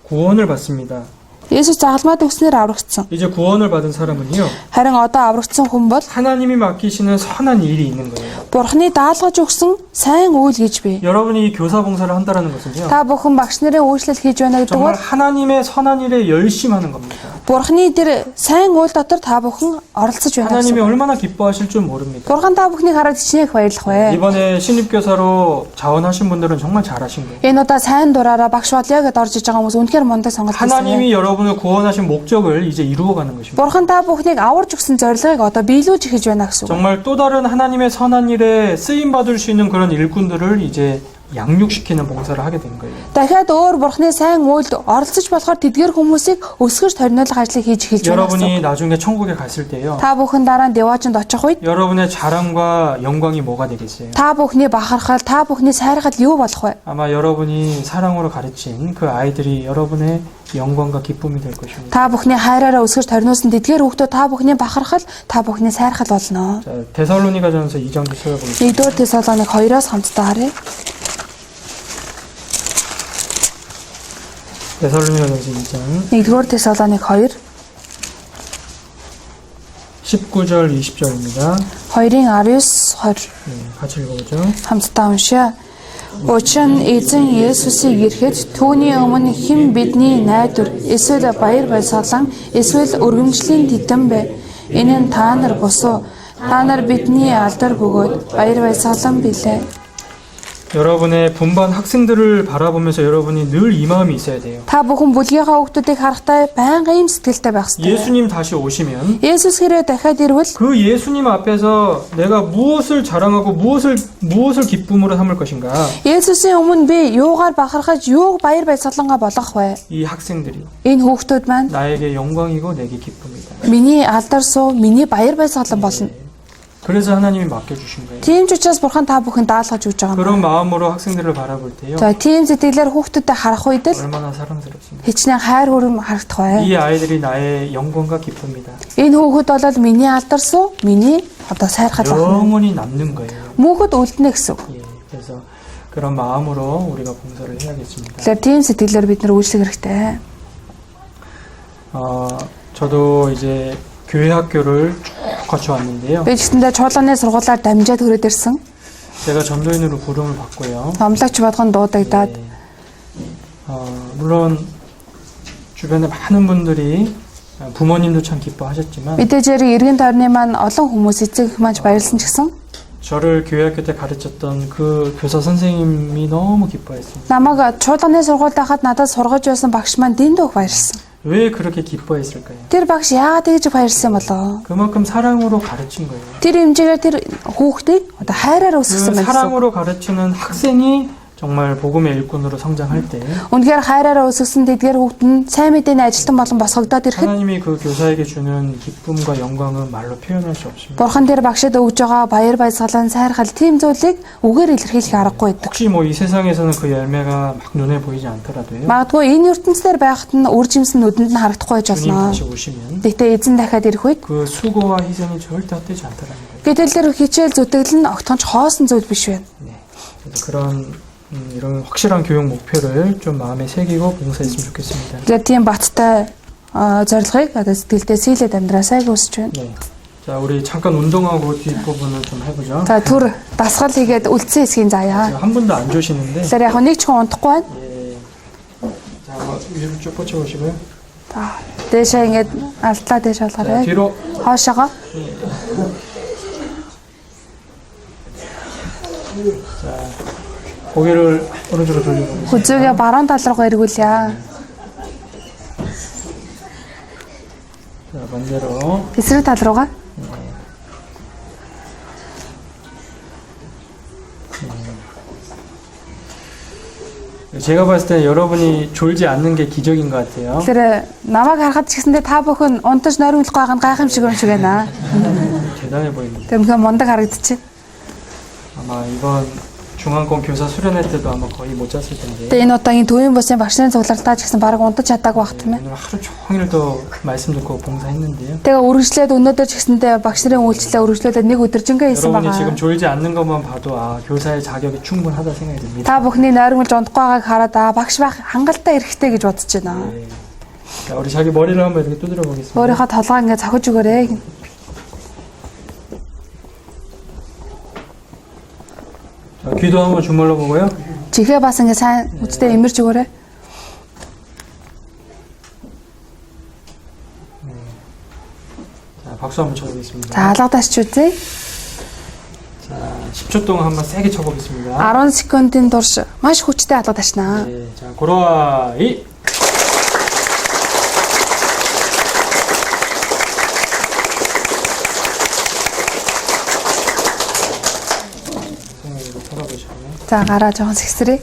구원을 받습니다. Есүс загалмаад өгснээр аврагдсан. 이제 구원을 받은 사람은요. Харин одоо аврагдсан хүн бол 하나님이 맡기시는 선한 일이 있는 거예요. Бурхны даалгаж өгсөн сайн үйл гэж бий. 여러분이 교사 봉사를 한다라는 것은요. Та бүхэн багш нарын үйлчлэл хийж байна гэдэг 정말 бол 하나님의 선한 일에 열심하는 겁니다. Бурхны тэр сайн үйл дотор та бүхэн оролцож байна 하나님이 гэсэн. 얼마나 기뻐하실 줄 모릅니다. Бурхан та бүхнийг хараад хичнээн их баярлах вэ. 이번에 신입교사로 자원하신 분들은 정말 잘하신 거예요. Энэ удаа сайн дураараа багш болёо гэдээ орж иж байгаа хүмүүс үнэхээр мундаг сонголт хийсэн. 하나님이 여러분을 구원하신 목적을 이제 이루어가는 것입니다. Бурхан та бүхнийг аварж өгсөн зорилгыг одоо биелүүлж эхэлж байна гэсэн. 정말 또 다른 하나님의 선한 일에 쓰임 받을 수 있는 그런 일꾼들을 이제 양육시키는 봉사를 하게 된 거예요. Дахиад өөр Бурхны сайн үйлд оролцож болохоор тэдгээр хүмүүсийг өсгөж ториноолох ажлыг хийж эхэлж байна гэсэн. 여러분이 나중에 천국에 갔을 때요. Та бүхэн дараа нь деваачнд очих үед 여러분의 자랑과 영광이 뭐가 되겠어요? та бүхний бахархал, та бүхний сайрхал юу болох вэ? 아마 여러분이 사랑으로 가르친 그 아이들이 여러분의 영광과 기쁨이 될 것입니다. Та бүхний хайраараа өсгөж ториноолсон тэдгээр хүүхдүүд та бүхний бахархал, та бүхний сайрхал болно. 자, 데살로니가전서 2장도 찾아보겠습니다. 1-р Тесалоник 2-оос хамтдаа харъя. 데살로니가전서 2장 1-р Тесалоник 2 19절 20절입니다. 2-ын 19-20 같이 읽어보죠. хамтдаа уншия. Учир нь эзэн Есүсийг ирэхэд түүний өмнө хэн бидний найдвар эсвэл баяр баясгалан эсвэл өргөмжлийн титэм бэ? Энэ нь та нар босуу. Та нар бидний алдар бөгөөд баяр баясгалан билээ. 여러분의 분반 학생들을 바라보면서 여러분이 늘 이 마음이 있어야 돼요. Та бүхэн бүлгийнхаа хүүхдүүдийг харахтаа байнгын ийм сэтгэлтэй байх ёстой. 예수님 다시 오시면 Есүс хэрэг дахиад ирвэл 그 예수님 앞에서 내가 무엇을 자랑하고 무엇을 기쁨으로 삼을 것인가? Есүсийн өмнө би юугаар бахархаж, юуг баяр баясгалангаа болгох вэ? 이 학생들이 Энэ хүүхдүүд маань 나에게 영광이고 내게 기쁨이다. миний алдар суу, миний баяр баясгалан болно. 그래서 하나님이 맡겨주신 거예요. Тийм ч учраас бурхан та бүхэн даалгаж өгч байгаа юм. 그런 마음으로 학생들을 바라볼 때요. За тийм сэтгэлээр хүүхдүүдэд харах үед л 얼마나 사랑스럽습니다. хичнээн хайр хүрээм харагдах бай. 이 아이들이 나의 영광과 기쁨이다. Энэ хүүхэд бол миний алдар суу, миний одоо сайрхал байна. 영원히 남는 거예요. Мөнхөд үлднэ гэсэн. 예, 그래서 그런 마음으로 우리가 봉사를 해야겠습니다. Тэгэхээр тийм сэтгэлээр бид нар үйлчлэх хэрэгтэй. 저도 이제 교회 학교를 쭉 거쳐왔는데요. Би ч гэсэндээ чуулганы сургуулиар дамжаад хүрээд ирсэн. 제가 전도인으로 부름을 받고요. Номлогч болгон дуудагдаад 물론 주변에 많은 분들이 부모님도 참 기뻐하셨지만 Мэдээж хэрэг эргэн тойрны маань олон хүмүүс эцэг маань баярлсан ч гэсэн 저를 교회학교 때 가르쳤던 그 교사 선생님이 너무 기뻐했습니다. намайг чуулганы сургуульд байхад надад сургаж байсан багш маань дэндүү их баярлсан. 왜 그렇게 기뻐했을까요? Тэр багш яагаад тэгж баярлсан болоо? 그만큼 사랑으로 가르친 거예요. Тэр хэмжээгээр тэр хүүхдийг одоо хайраар 그 өсгсөн байсан. 사랑으로 가르치는 학생이 정말 복음의 일꾼으로 성장할 때 Үнэхээр хайраараа өсгсөн тэдгээр хүүхд нь сайн мэдээний ажилтан болон босгогдоод ирэхэд 하나님이 그 교사에게 주는 기쁨과 영광은 말로 표현할 수 없습니다. Бурхан тэр багшид өгж байгаа баяр баясгалан сайрхал тийм зүйлийг үгээр илэрхийлэх аргагүй байдаг. 혹시 뭐 이 세상에서는 그 열매가 막 눈에 보이지 않더라도요. Магадгүй энэ ертөнцийн байхад нь үр жимс нь нүдэнд нь харагдахгүй байж 주님 болно. 다시 오시면 Гэхдээ эзэн дахиад ирэх үед 그 수고와 희생이 절대 헛되지 않더라는 거예요. гэтэл хичээл зүтгэл нь огтонч хоосон зүйл биш байна. 네. 그래서 그런 이런 확실한 교육 목표를 좀 마음에 새기고 봉사했으면 좋겠습니다. Тэгээд тийм баттай зорилгыг одоо сэтгэлдээ сийлээд амьдраасай гэж байна. 네. 자, 우리 잠깐 운동하고 뒷부분을 좀 해보죠. За түр дасгал хийгээд үлдсэн хэсгийн заяа. 한 분도 안 조시는데. Тэгэхээр яг нэг ч хүн унтахгүй байна. 예. 자, 한번 위로 쭉 뻗쳐보시고요. За дээшээ ингээд алдлаа дээш 자, болгоорой. 뒤로. Хоошоогоо. 자, 고개를 오른쪽으로 돌려보세요. Хүзүүгээ баруун тал руугаа эргүүлье. 자, 반대로. Эсрэг тал руугаа. 제가 봤을 때 여러분이 졸지 않는 게 기적인 것 같아요. Тэгэхээр намайг харахад ч гэсэндээ та бүхэн унтаж нойрмолгүй байгаа нь гайхамшиг юм шиг байна. 대단해 보입니다. Тэр мөн мундаг харагдчих. 아마 이번 중앙권 교사 수련회 때도 아마 거의 못 잤을 텐데. Тэгээ энэ удаагийн төвийн бусын багшны цуглартаа ч гэсэн баг унтаж чадаагүй багт юм 오늘 байна. 하루 종일 또 말씀 듣고 봉사했는데요. Тэгээ үргэлжлээд өнөөдөр ч гэсэндээ багш нарын үйлчлэлээ үргэлжлүүлээд нэг өдөр жингээ хийсэн 여러분이 байгаа. 지금 졸지 않는 것만 봐도 아 교사의 자격이 충분하다 생각이 듭니다. Та бүхний нойрмолж унтахгүй байгааг хараад багш байх хангалттай эрхтэй гэж бодож байна. 네. 자, 우리 자기 머리를 한번 이렇게 두드려 보겠습니다. Өөрийнхөө толгой ингээд цохиж өгөөрэй. 자, 귀도 한번 주물러 보고요. Чихээ бас ингээд сайн үсттэй имэрч өгөөрэй. 자, 박수 한번 쳐보겠습니다. За алгадаач үзье. 자, 10초 동안 한번 세게 쳐보겠습니다. 10 секундын турш маш хүчтэй алгадачнаа. 네, 자, 고로아이. 이거 털어보시고요. За гараа жоохон сэгсрээ.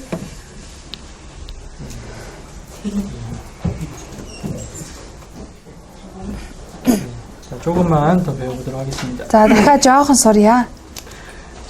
자, 조금만 더 배워보도록 하겠습니다. За дахиад жоохон сурья.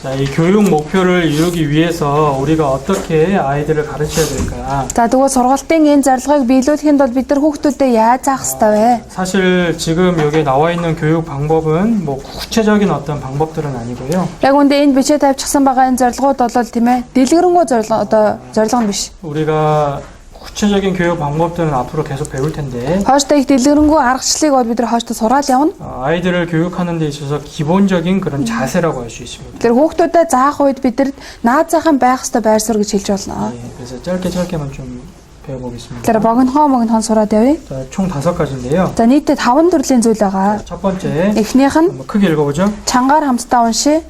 자, 이 교육 목표를 이루기 위해서 우리가 어떻게 아이들을 가르쳐야 될까? За тэгвэл сургалтын энэ зорилгыг биелүүлэхэд бол бид нар хүүхдүүдэд яаж заах ёстой вэ? 사실 지금 여기에 나와 있는 교육 방법은 뭐 구체적인 어떤 방법들은 아니고요. Яг үндэ энэ бичээ тавьчихсан байгаа энэ зорилгууд бол тийм ээ дэлгэрэнгүй зорилго нь биш. 우리가 구체적인 교육 방법들은 앞으로 계속 배울 텐데 Хооштой их дэлгэрэнгүй аргачлалыг бол бид нар хооштой сураад явна. 아이들을 교육하는 데 있어서 기본적인 그런 자세라고 할 수 있습니다. Тэр хүүхдүүдэд заах үед бид нар наад захын байх ёстой байр суурь гэж хэлж болно. 네, 그래서 짧게만 좀 배워보겠습니다. Тэр богинохон сураад явъя. 자, 총 5가지인데요. За нийтдээ 5 төрлийн зүйл байгаа. 첫 번째, Эхнийх нь 한번 크게 읽어보죠. чангаар хамтдаа уншия.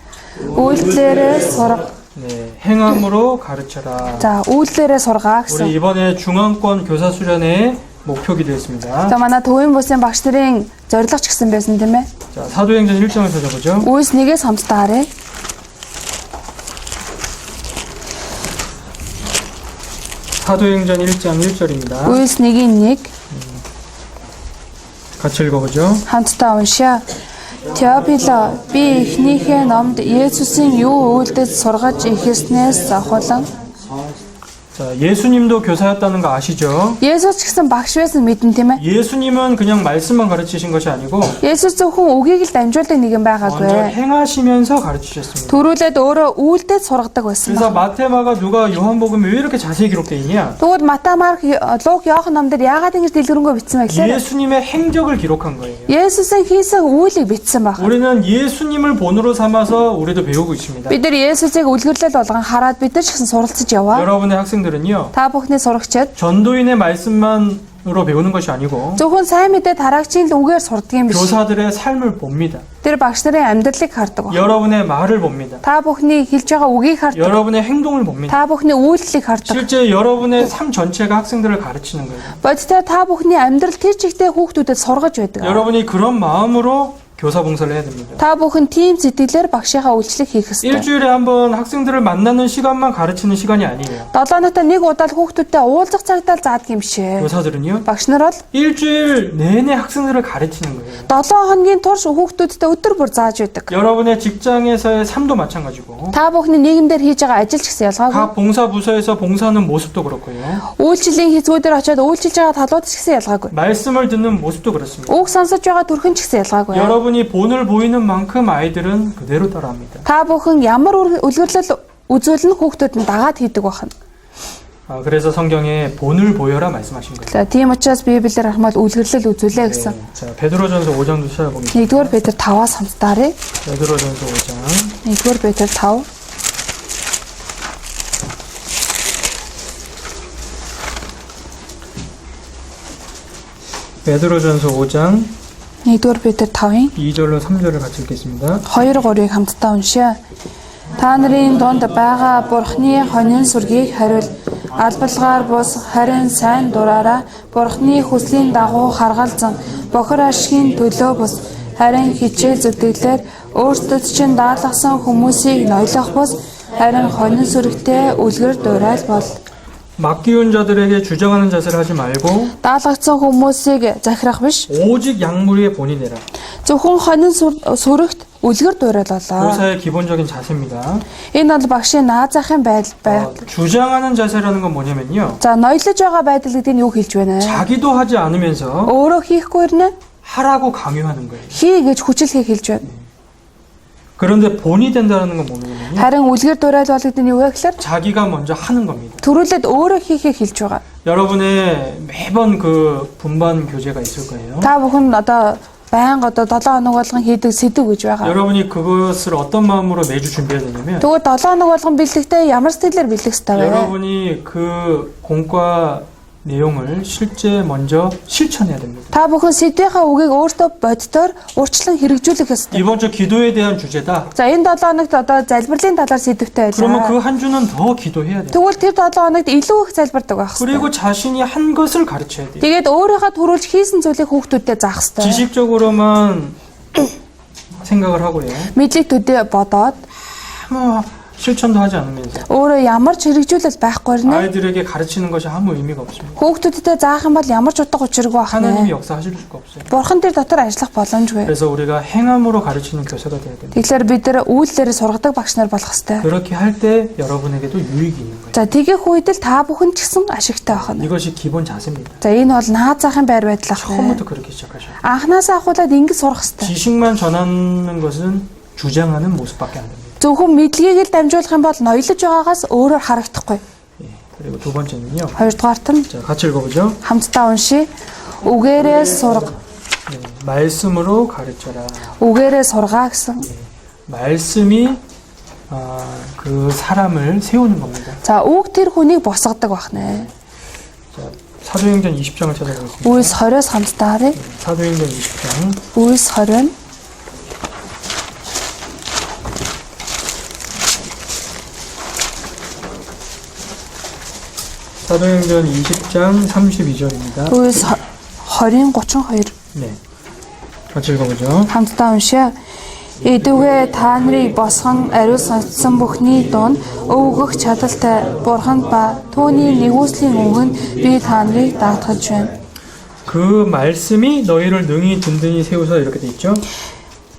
Үйлдэлээрээ сурга. 네, 행함으로 가르쳐라. За үйлдэлээрээ сургаа гэсэн. 우리 이번에 중앙권 교사 수련회의 목표 기도했습니다. За манай төвийн бусын багш нарын зорилго ч гэсэн байсан тийм ээ. 자, 사도행전 1장을 찾아보죠. Үйлс 1-ээс хамтдаа харъя. 사도행전 1장 1절입니다. Үйлс 1-1 같이 읽어보죠. хамтдаа уншия. Теопило би эхнийхээ номд Есүсийн юу үйлдэл сургаж ихэснээс ахуулан 자, 예수님도 교사였다는 거 아시죠? Есүс ч гэсэн багш байсан мэдэн тийм ээ. 예수님은 그냥 말씀만 가르치신 것이 아니고 Есүс зөвхөн үгийг л дамжуулдаг нэгэн 먼저 байгаагүй. 행하시면서 가르치셨습니다. Төрүүлээд өөрөө үйлдэл сургадаг байсан. 그래서 마테마가 누가 요한복음에 왜 이렇게 자세히 기록되어 있냐? Тэгвэл Матай, Марк, Лук, Иохан номдэр яагаад ингэж дэлгэрэнгүй бичсэн бэ гэхээр 예수님의 행적을 기록한 거예요. Есүсийн хийсэн үйлийг бичсэн байна. 우리는 예수님을 본으로 삼아서 우리도 배우고 있습니다. Бид нар Есүсийг үлгэрлэл болгон хараад бид нар ч гэсэн суралцж яваа. 여러분의 학생들은요, Та бүхний сурагчид 전도인의 말씀만 배우는 것이 아니고 зөвхөн сайн мэдээ тараагчийн л үгээр сурдаг юм биш. 교사들의 삶을 봅니다. Тэр багш нарын амьдралыг хардаг. 여러분의 말을 봅니다. Та бүхний хэлж байгаа үгийг хардаг. 여러분의 행동을 봅니다. Та бүхний үйлдэлийг хардаг. 실제 여러분의 삶 전체가 학생들을 가르치는 거예요. Бодиттой та бүхний амьдрал тэр чигтээ хүүхдүүдэд сургаж байдаг. 여러분이 그런 마음으로 교사 봉사를 해야 됩니다. Та бүхэн тийм сэтгэлээр багшийнхаа үйлчлэг хийх ёстой. 일주일에 한 번 학생들을 만나는 시간만 가르치는 시간이 아니에요. 7 өнөختө нэг удаа л хүүхдүүдтэй уулзах цагтаа л заадаг юм шээ. 교사들은요, Багш нар бол 일주일 내내 학생들을 가르치는 거예요. 7 хоногийн турш хүүхдүүдтэй өдөр бүр зааж байдаг. 여러분의 직장에서의 삶도 마찬가지고, Та бүхний нийгэмдэр хийж байгаа ажил ч гэсэн ялгаагүй. 각 봉사 부서에서 봉사하는 모습도 그렇고요. Үйлчлэлийн хэсгүүдээр очиод үйлчилж байгаа талууд ч гэсэн ялгаагүй. 말씀을 듣는 모습도 그렇습니다. Үг сонсож байгаа төрхөн ч гэсэн ялгаагүй. 여러분이 본을 보이는 만큼 아이들은 그대로 따라합니다. Та бүхэн ямар үлгэрлэл үзүүлэн хүүхдүүд нь дагаад хийдэг байна. 그래서 성경에 본을 보여라 말씀하신 거예요. За тийм учраас Библиэр хармал үлгэрлэл үзүүлээ гэсэн. 자, 베드로전서 5장도 찾아보겠습니다. 1-р Петр 5-аас хамтдаарай. 베드로전서 5장. 1-р Петр 5. 베드로전서 5장 1-р Петр 5-ын 2절로 3절을 같이 읽겠습니다. 2-3-ыг хамтдаа уншъя. Та нарын дунд байгаа Бурхны хонин сүргийг хариул. Албалгаар бус харин сайн дураараа Бурхны хүслийн дагуу харгалзан бохор ашигын төлөө бус харин хичээл зүтгэлээр өөртөө чинь даалгасан хүмүүсийг ноёлох бус харин хонин сүрэгтэй үлгэр дуурайл бол. 맡기운 자들에게 주장하는 자세를 하지 말고 Даалгацсан хүмүүсийг захирах биш. 오직 약물의 본이 되라. Зөвхөн хонин сүрэгт үлгэр дуурайл болоо. 교사의 기본적인 자세입니다. Энэ бол багшийн нааз ахын байдал. 주장하는 자세라는 건 뭐냐면요. За ноёлож байгаа байдал гэдэг нь юу хэлж байна? 자기도 하지 않으면서 Өөрөө хийхгүй ирнэ. 하라고 강요하는 거예요. Хий гэж хүчилхийг хэлж байна. 그런데 본이 된다는 건 뭐냐면요. Харин үлгэр дуурайл бол гэдэг нь юу вэ гэхээр 자기가 먼저 하는 겁니다. төрүүлээд өөрөө хийхийг хэлж байгаа. 여러분의 매번 그 분반 교재가 있을 거예요. Та бүхэн одоо байнга одоо 7 хоног болгон хийдэг сэдв гэж байгаа. 여러분이 그것을 어떤 마음으로 매주 준비해야 되냐면 Тэгвэл 7 хоног болгон бэлтгэхдээ ямар сэтгэлээр бэлтгэх ёстой вэ? 여러분이 그 공과 내용을 실제 먼저 실천해야 됩니다. Та бүхэн сэдвийнхаа үгийг өөртөө боддоор урьдчилан хэрэгжүүлэх ёстой. 이번 주 기도에 대한 주제다. За энэ 7 хоногт одоо залбирлын талаар сэдвтэй 그러면 байлаа. 그 한 주는 더 기도해야 돼요. Тэгвэл тэр 7 хоногт илүү их залбирдаг байх ёстой. 그리고 자신이 한 것을 가르쳐야 돼요. Тэгээд өөрийнхөө төрүүлж хийсэн зүйлийг хүүхдүүдэд заах ёстой. 지식적으로만 생각을 하고요. Мэдлэг төдөө бодоод 아무 실천도 하지 않으면서 өөрөө ямар ч хэрэгжүүлэл байхгүй нэ. 아이들에게 가르치는 것이 아무 의미가 없습니다. Хүүхдүүдэд заах юм бол ямар ч утга учиргүй байх 하나님이 нэ. 역사하실 수가 없어요. Бурхан тэр дотор ажиллах боломжгүй. 그래서 우리가 행함으로 가르치는 교사가 돼야 됩니다. Тэгэхээр бид нар үйлдэлээр сургадаг багш нар болох ёстой. 그렇게 할 때 여러분에게도 유익이 있는 거예요. За тэгэх үед л та бүхэн ч гэсэн ашигтай байх нь. 이것이 기본 자세입니다. За энэ бол наад захын байр байдал ах. 처음부터 그렇게 시작하셔야 돼요. Анхнаасаа ахуулаад ингэж сурах ёстой. 지식만 전하는 것은 주장하는 모습밖에 안 됩니다. Зөвхөн мэдлэгийг л дамжуулах юм бол ноёлож байгаагаас өөрөөр харагдахгүй. 예. 그리고 두 번째는요. Хоёрдугаарт нь 자, 같이 읽어보죠. хамтдаа уншия. Үгээрээ сурга. 네, 말씀으로 가르쳐라. Үгээрээ сургаа гэсэн. 말씀이 그 사람을 세우는 겁니다. За үг тэр хүнийг босгодог байх нэ. 자, 사도행전 20장을 찾아보겠습니다. Үйлс 20-оос хамтдаа харъя. 사도행전 20장. Үйлс 20. 사도행전 20장 32절입니다. Үйлс 20-ын 32. 네. 같이 읽어보죠. Хамтдаа уншия. Эдүгээ та нарыг босгон ариун сонссон бүхний дунд өвгөх чадалтай бурханд ба түүний нэгүслийн өмнө би та нарыг даатгаж байна. 그 말씀이 너희를 능히 든든히 세우사 이렇게 돼 있죠.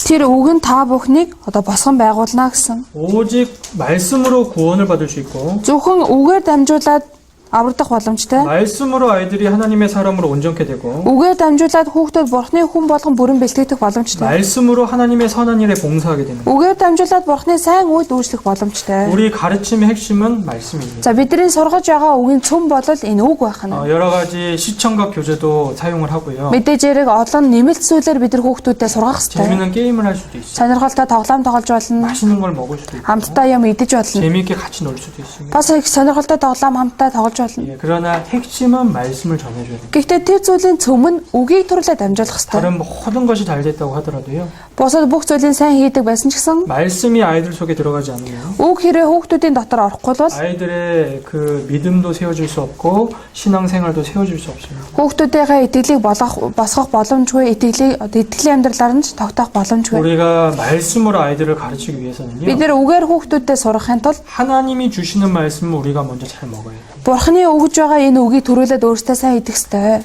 Тэр үг нь та бүхнийг одоо босгон байгуулна гэсэн. 오직 말씀으로 구원을 받을 수 있고 Зөвхөн үгээр дамжуулаад аврагдах боломжтой. 말씀으로 아이들이 하나님의 사람으로 온전케 되고 Үгээр дамжуулаад хүүхдүүд бурхны хүн болгон бүрэн бэлтгэгдэх боломжтой. 말씀으로 하나님의 선한 일에 봉사하게 되는 거예요. Үгээр дамжуулаад бурхны сайн үед үйлчлэх боломжтой. 우리 가르침의 핵심은 말씀입니다. За бидний сургаж байгаа үгийн цөм бол энэ үг байх нь. 여러 가지 시청각 교재도 사용을 하고요. Мэдээж хэрэг олон нэмэлт зүйлээр бид нар хүүхдүүдэд сургах хэрэгтэй. 재밌는 게임을 할 수도 있어요. Сонирхолтой тоглоом тоглож болно. 맛있는 걸 먹을 수도 있고 Хамтдаа юм идэж болно. 재미있게 같이 놀 수도 있습니다. Бас их сонирхолтой тоглоом хамтдаа тоглож болж болно. 예, 그러나 핵심은 말씀을 전해줘야 됩니다. Гэхдээ тэр зүйлийн цөм нь үгийг туруулаад дамжуулах хэрэгтэй. 다른 모든 것이 잘 됐다고 하더라도요. Бусад бүх зүйлийн сайн хийдэг байсан ч гэсэн 말씀이 아이들 속에 들어가지 않으면 үг хэрэг хүүхдүүдийн дотор орохгүй бол 아이들의 그 믿음도 세워줄 수 없고 신앙생활도 세워줄 수 없습니다. хүүхдүүдийнхээ итгэлийг босгох боломжгүй, итгэлийн амьдралаар нь тогтоох боломжгүй. 우리가 말씀으로 아이들을 가르치기 위해서는요. Бид нэр үгээр хүүхдүүдэд сурахын тулд 하나님이 주시는 말씀을 우리가 먼저 잘 먹어야 돼요. Бурхны өгж байгаа энэ үгийг төрүүлээд өөртөө сайн идэх ёстой.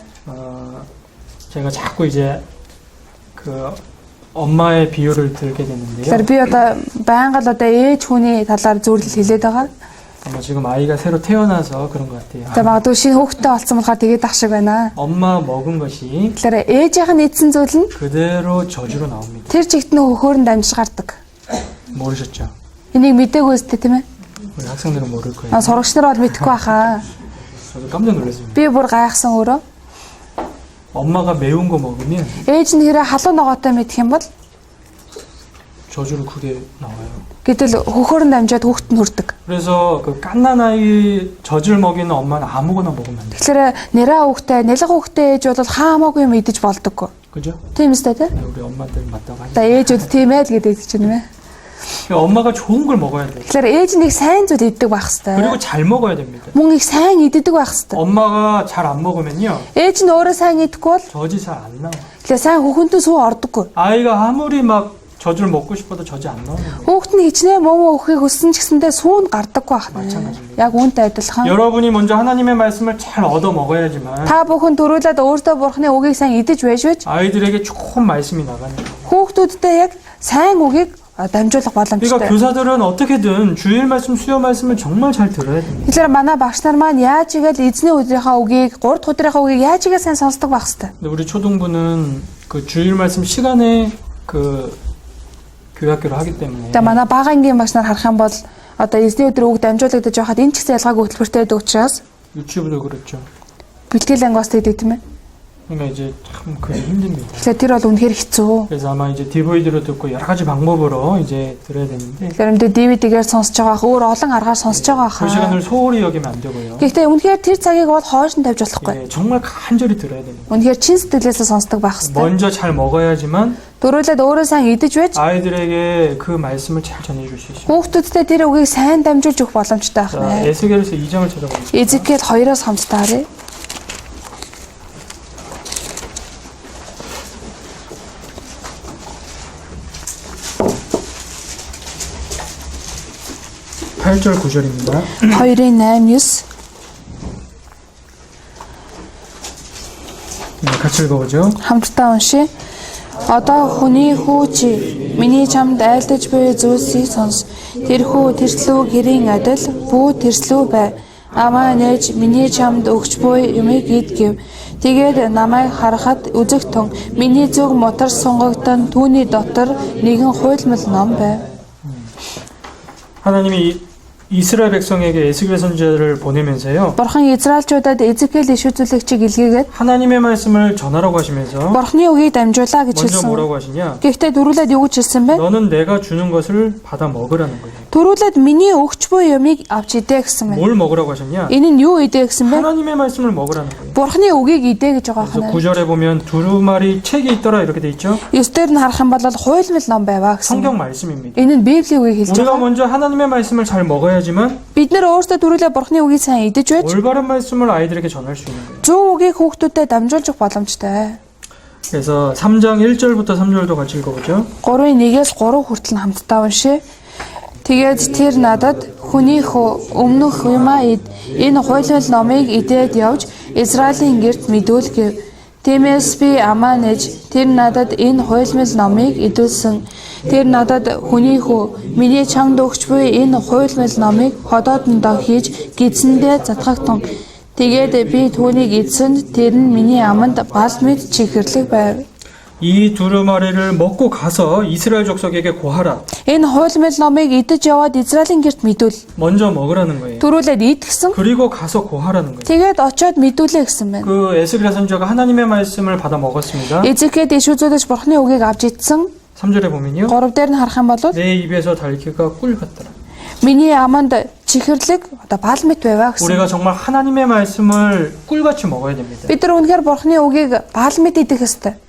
제가 자꾸 이제 그 엄마의 비유를 들게 되는데요. Тэгэхээр би одоо байнга л одоо ээж хүний талаар зөвлөл хэлээд байгаа. 아마 지금 아이가 새로 태어나서 그런 것 За 같아요. магадгүй шинэ хүүхдтэй болсон болохоор тэгээд ах шиг байна. 엄마 먹은 것이 Тэгэхээр ээжийнх нь идсэн зүйл нь 그대로 저주로 나옵니다. тэр чигт нь хөхөөрөнд дамжиж гардаг. 모르셨죠? Энийг мэдээгүй өстэй тийм ээ. 우리 학생들은 모를 거예요. Сурагч нар бол мэдэхгүй байхаа. 저도 깜짝 놀랐습니다. Би бүр гайхсан өөрөө. 엄마가 매운 거 먹으면 Ээж нь хэрэг халуун ногоотой мэдэх юм бол 저주로 그게 나와요. гэтэл хөхөөрөнд дамжаад хүүхдэд нь хүрдэг. 그래서 그 갓난 아이 젖을 먹이는 엄마는 아무거나 먹으면 안 돼요. Тэгэхээр нэраа хүүхдэд, нялга хүүхдэд ээж бол хаамаагүй юм идэж болдоггүй. 그죠? Тийм үстэй тийм. 우리 엄마들 맞다고 하죠. Одоо ээжүүд тийм ээ л гэдэг чинь юм ээ. 엄마가 좋은 걸 먹어야 돼요. Тэгэхээр ээж нэг сайн зүйл иддэг байх 그리고 хэвээр. 잘 먹어야 됩니다. Мөн их сайн иддэг байх хэвээр. 엄마가 잘 안 먹으면요. Ээж нь өөрөө сайн идэхгүй бол 젖이 잘 안 나와요. тэгэхээр сайн хүүхэнтэй сүү ордоггүй. 아이가 아무리 막 젖을 먹고 싶어도 젖이 안 나오는 거예요. Хүүхэд нь хичнээн муу өөхийг өссөн ч гэсэндээ сүүн гардаггүй байна. Яг үүнтэй адилхан. 여러분이 먼저 하나님의 말씀을 잘 얻어 먹어야지만 Та бүхэн төрүүлээд өөртөө бурхны үгийг сайн идэж байж байж 아이들에게 좋은 말씀이 나가는 거예요. хүүхдүүдтэй яг сайн үгийг дамжуулах 그러니까 боломжтой. 교사들은 어떻게든 주일 말씀, 수요 말씀을 정말 잘 들어야 됩니다. Тэгэхээр манай багш нар маань яаж игээл эзний өдрийнхөө үгийг, 3 дахь өдрийнхөө үгийг яаж игээл сайн сонсдог байх хэвээр. 근데 우리 초등부는 그 주일 말씀 시간에 그 교회학교를 하기 때문에 Тэгээ манай бага ангийн багш нар харах юм бол одоо эзний өдөр үг дамжуулагдаж байхад энэ ч гэсэн ялгаагүй хөтөлбөртэй байдаг учраас 유치부도 그렇죠. бэлтгэл ангиас тэгдэг тийм ээ. 그러니까 이제 참 그게 힘듭니다. Тэгэхээр тэр бол үнэхээр хэцүү. 그래서 아마 이제 DVD로 듣고 여러 가지 방법으로 이제 들어야 되는데 Тэгэхээр энэ DVD-гээр сонсож байгаа ах өөр олон аргаар сонсож байгаа 그 хаа. 시간을 소홀히 여기면 안 되고요. Гэхдээ үнэхээр тэр цагийг бол хойш нь тавьж болохгүй. 예, 정말 간절히 들어야 됩니다. Үнэхээр чин сэтгэлээсээ сонсдог байх хэрэгтэй. 먼저 잘 먹어야지만 Дөрүүлээд өөрөө сайн идэж байж 아이들에게 그 말씀을 잘 전해줄 수 있습니다. хүүхдүүдтэй тэр үгийг сайн дамжуулж өгөх боломжтой байх 자, нэ. 에스겔에서 2장을 찾아보겠습니다. Эзекиэл 2-оос хамтдаарэ. 팔절 9절입니다. 2-ын 8-9. 네, 같이 읽어보죠. Хамтдаа уншия. Одоо хүний хүү чи миний чамд айлдаж буй зүйлсийг сонс. Тэрхүү тэрслүү гэрийн адил бүү тэрслүү бай. Амаа нээж миний чамд өгч буй юмыг ид гэв. Тэгээд намайг харахад үзэх тун миний зүг мотор сунгагдан түүний дотор нэгэн хуйлмал ном бай. 하나님이 이스라엘 백성에게 에스겔 선지자를 보내면서요. Бурхан Израильчуудад Эзекиэл иш үзүүлэгчийг илгээгээд 하나님의 말씀을 전하라고 하시면서 Бурханы үгийг дамжуулаа гэж 먼저 хэлсэн. 뭐라고 하시냐? Гэхдээ дөрүүлээд юу гэж хэлсэн бэ? 너는 내가 주는 것을 받아 먹으라는 거예요. Дөрүүлээд миний өгч буй юмыг авч идэ гэсэн байна. 뭘 먹으라고 하셨냐? Энэ нь юу идэ гэсэн бэ? 하나님의 말씀을 먹으라는 거예요. Бурханы үгийг идэ гэж байгаа 그래서 ханаа. 9절에 보면 두루마리 책이 있더라 이렇게 돼 있죠. Ёсдэр нь харах юм бол хуйлмал ном байваа гэсэн. 성경 말씀입니다. Энэ нь Библийн үгийг хэлж 우리가 байгаа. 먼저 하나님의 말씀을 잘 먹어야지만 Бид нэр өөрсдөө дөрүүлээ Бурханы үгийг сайн идэж байж 올바른 말씀을 아이들에게 전할 수 있는 거예요. зөв үгийг хүүхдүүдэд дамжуулж өгөх боломжтой. 그래서 3장 1절부터 3절도 같이 읽어보죠. 3-ын 1-ээс 3 хүртэл нь хамтдаа уншия. Тэгээд тэр надад хүний өмнөх юмаа ид энэ хуйлмал номыг идээд явж Израилийн гэрт мэдүүл гэв. Тиймээс би амаа нээж тэр надад энэ хуйлмал номыг идүүлсэн. Тэр надад хүний миний чамд өгч буй энэ хуйлмал номыг ходоодондоо хийж гидсэндээ задгагтун. Тэгээд би түүнийг идсэнд тэр нь миний аманд бал мэд чихэрлэг байв. 이 두루마리를 먹고 가서 이스라엘 족속에게 고하라. Энэ хуйлмал номыг идэж яваад Израилийн гэрт мэдүүл. 먼저 먹으라는 거예요. Төрүүлээд идгсэн. 그리고 가서 고하라는 거예요. Тэгээд очиод мэдүүлээ гэсэн байна. 그 에스겔 선지자가 하나님의 말씀을 받아 먹었습니다. Эзекиэл иш үзүүлж Бурханы үгийг авч идсэн. 3절에 보면요. 3 дээр нь харах юм бол 내 입에서 달기가 꿀 같더라. миний аманд чихэрлэг одоо бал мэт байваа гэсэн. 우리가 정말 하나님의 말씀을 꿀같이 먹어야 됩니다. Бид нар үнэхээр бурхны үгийг бал мэт идэх ёстой.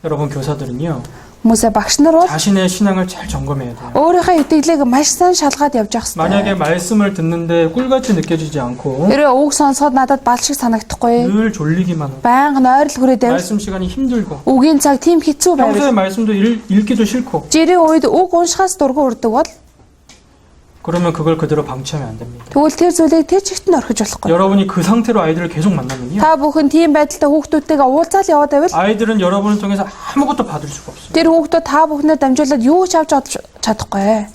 여러분 교사들은요. Хүмүүсээ багш нар бол 자신의 신앙을 잘 점검해야 돼요. өөрийнхөө итгэлийг маш сайн шалгаад явж явах 만약에 ёстой. 말씀을 듣는데 꿀같이 느껴지지 않고 Хэрвээ үг сонсоход надад бал шиг санагдахгүй, 늘 졸리기만 하고 байнга нойрол хүрээд байвал 말씀 시간이 힘들고 үгийн цаг тийм хэцүү 평소에 байвал 말씀도 읽기도 싫고 жирийн үед үг уншихаас дургүй урдаг бол 그러면 그걸 그대로 방치하면 안 됩니다. тэгвэл тэр зүйлийг тэр чигт нь орхиж болохгүй. 여러분이 그 상태로 아이들을 계속 만나면요. Та бүхэн тийм байдалтай хүүхдүүдтэйгээ уулзаал яваад байвал 아이들은 여러분을 통해서 아무것도 받을 수가 없어요. тэр хүүхдүүд та бүхнээ дамжуулаад юу ч авч чадахгүй.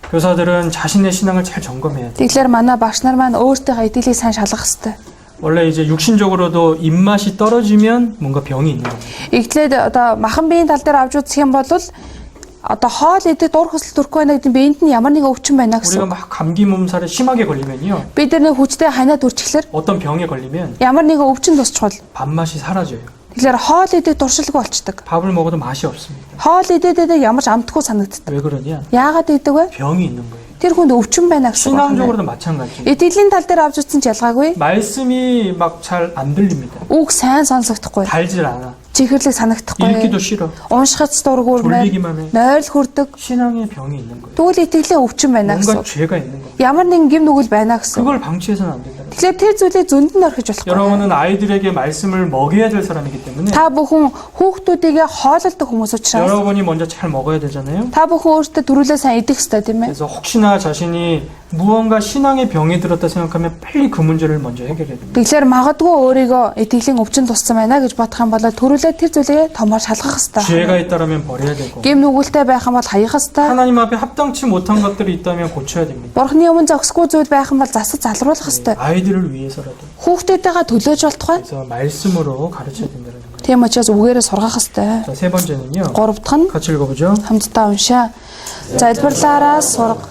교사들은 자신의 신앙을 잘 점검해야 돼요. Тэгэхээр манай багш нар маань өөртөө итгэлийг сайн шалгах хэрэгтэй. 원래 이제 육신적으로도 입맛이 떨어지면 뭔가 병이 있는 겁니다. Эхлээд одоо махан биеийн тал дээр авч үзэх юм бол одоо хоол идэх дур хөсөл төрөхгүй байна гэдэг биед нь ямар нэгэн өвчин байна 우리가 гэсэн. 막 감기 몸살에 심하게 걸리면요. Бид нар нэг хүчтэй ханаад үрчихлэр 어떤 병에 걸리면 ямар нэгэн өвчин тусчвал 밥맛이 사라져요. тэгэхээр хоол идэх дуршилгүй болчдөг. 밥을 먹어도 맛이 없습니다. Хоол идээд ямар ч амтгүй санагддаг. 왜 그러냐? Яагаад гэдэг вэ? 병이 있는 거예요. Тэр хүнд өвчин байна гэсэн үг. 신앙적으로도 마찬가지. Итгэлийн тал дээр авч үзсэн ч ялгаагүй. 말씀이 막 잘 안 들립니다. Үг сайн сонсогдохгүй. 달질 않아. Чихэрлэг санагдахгүй. 읽기도 싫어. Уншихад дургуурмай. 졸리기만 해. Нойрол хүрдэг. 신앙의 병이 있는 거예요. Тэгвэл итгэлийн өвчин байна 뭔가 гэсэн. 죄가 있는 거예요. Ямар нэгэн гэм нүгэл байна гэсэн. 그걸 방치해서는 안 된다. Тэгэхээр тэр зүйлийг зөнд нь орхиж болохгүй. 여러분은 아이들에게 말씀을 먹여야 될 사람이기 때문에 Та бүхэн хүүхдүүдийгээ хоололдог хүмүүс учраас 여러분이 먼저 잘 먹어야 되잖아요. та бүхэн өөртөө төрүүлээ сайн идэх ёстой тийм ээ. 그래서 혹시나 자신이 무언가 신앙의 병이 들었다 생각하면 빨리 그 문제를 먼저 해결해야 됩니다. Тэгэхээр магадгүй өөрийгөө итгэлийн өвчин туссан байна гэж бодох юм бол төрүүлээ тэр зүйлээ томоор шалгах 죄가 ёстой. 있다라면 버려야 되고 Гэм нүгэлтэй байх юм бол хаях ёстой. 하나님 앞에 합당치 못한 것들이 있다면 고쳐야 됩니다. Бурхны өмнө зогсгүй зүйл байх юм бол засаж залруулах ёстой. 아이들을 위해서라도. Хүүхдүүдтэйгээ төлөөж болтугай. 그래서 말씀으로 가르쳐야 된다는 거예요. Тийм учраас үгээрээ сургах ёстой. 자, 세 번째는요. Гурав дахь нь 같이 읽어보죠. хамтдаа уншаа. Залбирлаараа сурга.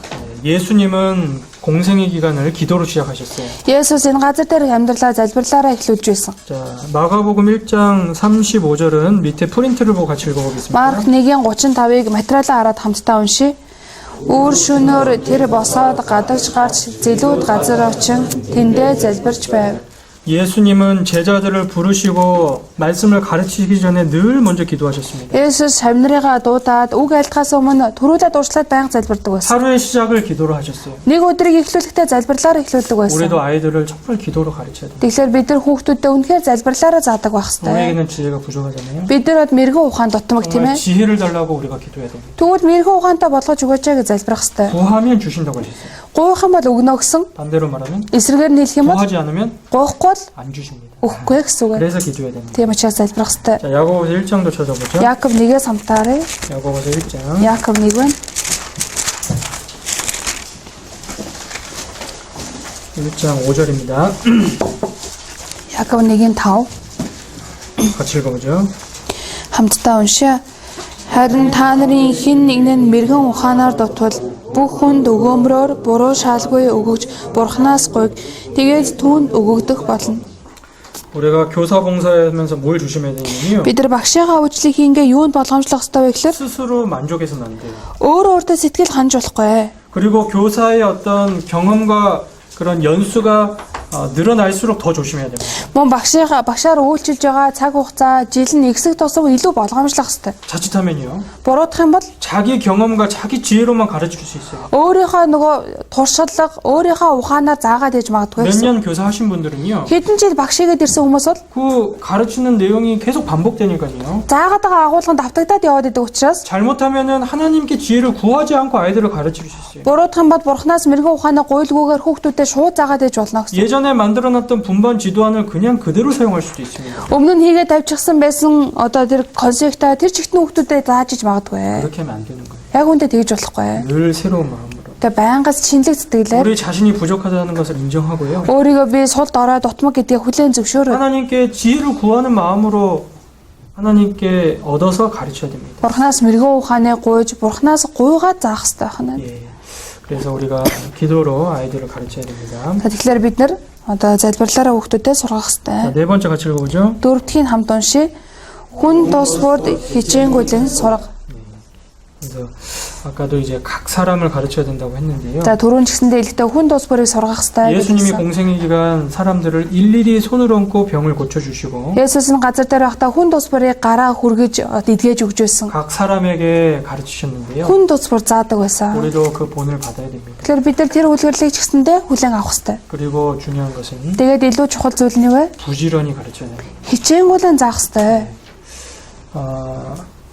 예수님은 공생의 기간을 기도로 시작하셨어요. Есүс энэ газар дээр амьдралаа залбирлаараа эхлүүлж байсан. 자, 마가복음 1장 35절은 밑에 프린트를 보고 같이 읽어보겠습니다. Марк 1:35-ыг материалаа хараад хамтдаа уншия. Өөр шөнөөр тэр босоод гадагш гарч зэлүүд газар очин тэндээ залбирч байв. 예수님은 제자들을 부르시고 말씀을 가르치기 전에 늘 먼저 기도하셨습니다. Есүс хамнарыгаа дуудаад үг айлтгаас өмнө түрүүлээ дуршлаад байнга залбирдаг байсан. 하루의 시작을 기도로 하셨어요. Нэг өдрийг эхлүүлэхдээ залбирлаараа эхлүүлдэг байсан. 우리도 아이들을 정말 기도로 가르쳐야 돼요. Тэгэхээр бид нар хүүхдүүдэд үнэхээр залбирлаараа заадаг байх хэрэгтэй. 우리에게는 지혜가 부족하잖아요. Бид нар мэрэгэн ухаан дутмаг тийм 정말 ээ. 지혜를 달라고 우리가 기도해야 됩니다. Тэгвэл мэрэгэн ухаантай болгож өгөөч гэж залбирах хэрэгтэй. 구하면 주신다고 하셨어요. Гуйх юм бол өгнө гэсэн. 반대로 말하면 Эсрэгээр нь хэлэх юм бол 구하지 않으면 гуйхгүй бол 안 주십니다. өгөхгүй гэсэн үг. 그래서 기도해야 됩니다. Тийм учраас залбирах хэрэгтэй. 자, 야고보서 1장도 찾아보죠. Яаков 1-ээс хамтаарай. 야고보서 1장 Яаков 1 байна. 1장 5절입니다. Яаков 1-5 같이 읽어보죠. хамтдаа уншаа. Харин та нарын хэн нэг нь мэрэгэн ухаанаар дутвал бүх хүнд өгөөмрөөр буруу шаалгүй өгөж бурхнаас гуйг тэгээд түүнд өгөгдөх болно. 우리가 교사 봉사하면서 뭘 조심해야 되냐면요. Бид нар багшийнхаа үйлчлэг хийнгээ юунд болгоомжлох ёстой вэ гэхээр 스스로 만족해서는 안 돼요. өөртөө сэтгэл ханж болохгүй. 그리고 교사의 어떤 경험과 그런 연수가 늘어날수록 더 조심해야 됩니다. Мөн багшаар үйлчилж байгаа цаг хугацаа жил нь ихсэх тусам илүү болгоомжлох ёстой. 자칫하면요. Буруудах юм бол 자기 경험과 자기 지혜로만 가르칠 수 있어요. өөрийнхөө нөгөө туршилга, өөрийнхөө ухаанаар заагаад ээж магадгүй. 몇 년 교사 하신 분들은요. Хэдэн жил багшигээд ирсэн хүмүүс бол 그 가르치는 내용이 계속 반복되니까요. заагаад байгаа агуулганд давтагдаад яваад идэг учраас 잘못하면은 하나님께 지혜를 구하지 않고 아이들을 가르칠 수 있어요. буруудах юм бол бурхнаас мэрэгэн ухаанаа гуйлгүйгээр хүүхдүүдэд шууд заагаад ээж болно гэсэн. 예전에 만들어놨던 분반 지도안을 그냥 그대로 사용할 수도 있습니다. Өмнө нь хийгээд тавьчихсан байсан одоо тэр концепта тэр чигтэн хүүхдүүдэд зааж иж магадгүй. 그렇게 하면 안 되는 거예요. Яг үүндээ тэгж болохгүй. 늘 새로운 마음으로. Тэгээ байнгас шинэлэг сэтгэлээр 우리 자신이 부족하다는 것을 인정하고요. өөрийгөө би сул дорой дутмаг гэдгийг хүлээн зөвшөөрөө. 하나님께 지혜를 구하는 마음으로 하나님께 얻어서 가르쳐야 됩니다. Бурханаас мэрэгэн ухааныг гуйж, бурханаас гуйгаад заах хэрэгтэй байна. 예. 그래서 우리가 기도로 아이들을 가르쳐야 됩니다. Тэгэхээр бид нар одоо залбирлаараа хүүхдүүдэд сургах 자, хэрэгтэй. 네 번째 같이 읽어보죠. Дөрөвдүгээр хамт уншия. Хүн тус бүрд хичээнгүйлэн сурга. 그래서 아까도 이제 각 사람을 가르쳐야 된다고 했는데요. За түрүүн ч гэсэндээ илэгтэй хүн тус бүрийг сургах хэрэгтэй. 예수님이 공생의 기간 사람들을 일일이 손을 얹고 병을 고쳐주시고 Есүс нь газар дээр байхдаа хүн тус бүрийг гараа хүргэж эдгэж өгч байсан. 각 사람에게 가르치셨는데요. Хүн тус бүр заадаг байсан. 우리도 그 본을 받아야 됩니다. Тэгэхээр бид нар тэр үлгэрлийг ч гэсэндээ хүлээн авах хэрэгтэй. 그리고 중요한 것은 Тэгээд илүү чухал зүйл нь юу вэ? 부지런히 가르쳐야 됩니다. Хичээнгүйлэн заах хэрэгтэй.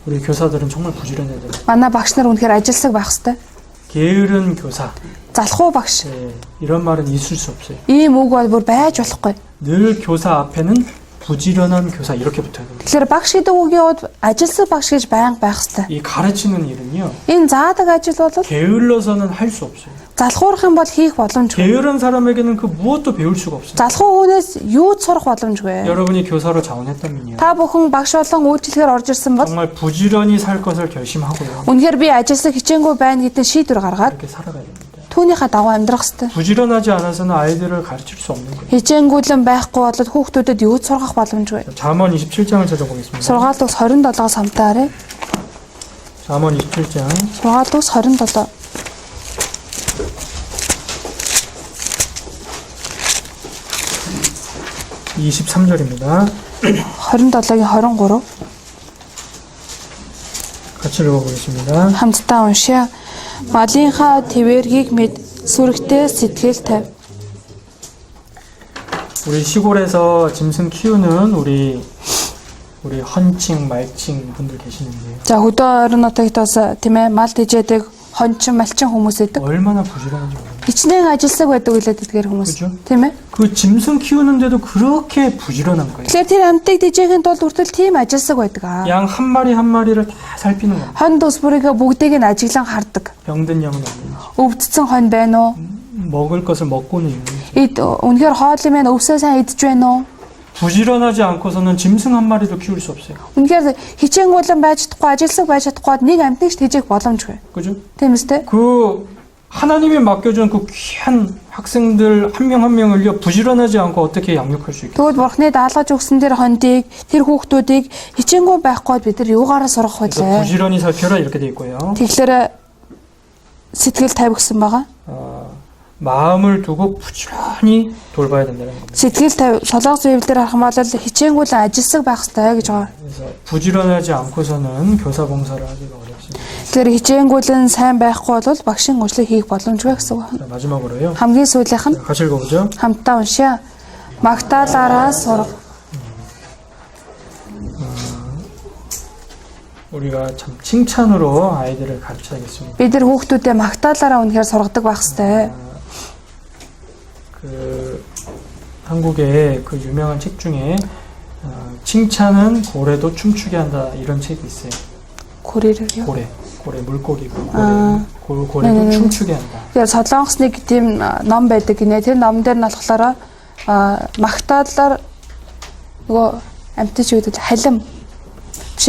우리 교사들은 정말 부지런해야 돼요. Манай багш нар үнэхээр ажилсаг байх хэрэгтэй. 게으른 교사. Залхуу багш. 이런 말은 있을 수 없어요. Ийм үг бол бүр байж болохгүй. 늘 교사 앞에는 부지런한 교사 이렇게 붙어야 됩니다. Тэгэхээр багш гэдэг үгийн үед ажилсаг багш гэж байнга байх хэрэгтэй. 이 가르치는 일은요. Энэ заадаг ажил бол 게을러서는 할 수 없어요. залхуурах юм бол хийх боломжгүй. 게으른 사람에게는 그 무엇도 배울 수가 없어요. Залхуу хүнээс юу ч сурах боломжгүй. 여러분이 교사로 자원했다면요. Та бүхэн багш болон үйлчлэгээр орж ирсэн бол 정말 부지런히 살 것을 결심하고요. үнэхээр би ажилсаг хичээнгүй байна гэдэг шийдвэр гаргаад 이렇게 살아가야 됩니다. түүнийхээ дагуу амьдрах хэрэгтэй. 부지런하지 않아서는 아이들을 가르칠 수 없는 거예요. Хичээнгүйлэн байхгүй бол хүүхдүүдэд юу ч сургах боломжгүй. 잠언 27장을 찾아보겠습니다. Сургаал төгс 27-аас хамтаарай. 잠언 27장 Сургаал төгс 27. 23절입니다. 27-гийн 23 같이 읽어보겠습니다. хамтдаа уншия. Малынхаа твэргийг мэд сүрэгтэй сэтгэл тавь. 우리 시골에서 짐승 키우는 우리 헌칭, 말칭 분들 계시는데요. За хөдөө орон нутагт бас тийм ээ мал тэжээдэг хончин малчин хүмүүс идэг. 얼마나 부지런한지 몰라요. Хичнээн ажилсаг байдаг үлээд эдгээр хүмүүс. 그죠? Тийм ээ. 그 짐승 키우는데도 그렇게 부지런한 거예요. Тэгэхээр тэр амьтыг тэжээхийн тулд хүртэл тийм ажилсаг байдаг аа. 양 한 마리 한 마리를 다 살피는 겁니다. Хон дус бүрийг бүгдийг нь ажиглан хардаг. 병든 양은 없는지, Өвдсөн хон байна уу? 먹을 것을 먹고는 있는지. Үнэхээр хоол юм ээ өвсөө сайн идэж байна уу? 부지런하지 않고서는 짐승 한 마리도 키울 수 없어요. Үнэхээр хичээнгүйлэн байж чадахгүй, ажилсаг байж чадахгүй нэг амьтыг ч тэжээх боломжгүй. 그죠? Тийм үстэй? 그 하나님이 맡겨준 그 귀한 학생들 한 명 한 명을요 부지런하지 않고 어떻게 양육할 수 있겠어요? Тэгвэл бурхны даалгаж өгсөн тэр хондийг, тэр хүүхдүүдийг хичээнгүй байхгүй бид нар юугаараа сурах вэ? 그래서 부지런히 살펴라 이렇게 돼 있고요. Тэгэхээр сэтгэл тавь гэсэн байгаа. 마음을 두고 부지런히 돌봐야 된다는 겁니다. Сэтгэл тавь солонгос библиэр харах юм бол хичээнгүйлэн ажилсаг байх хэрэгтэй гэж байгаа. 그래서 부지런하지 않고서는 교사 봉사를 하기가 어렵습니다. Тэгэхээр хичээнгүйлэн сайн байхгүй бол багшийн үйлчлэг хийх боломжгүй гэсэн үг. 자, 마지막으로요. Хамгийн сүүлийнх нь 같이 읽어보죠. хамтдаа уншия. Магдалаараа сурах. 우리가 참 칭찬으로 아이들을 가르쳐야겠습니다. Бид нар хүүхдүүдэд магтаалаараа үнэхээр сургадаг байх хэрэгтэй. 그 한국의 그 유명한 책 중에 칭찬은 고래도 춤추게 한다 이런 책이 있어요. 고래를요? 고래 물고기고 고래도 네네네. 춤추게 한다. Тэгэхээр солонгос нэг тийм ном байдаг гинэ. Тэр ном дээр нь болохоор магтаалаар нөгөө амтч үүдэл халим биш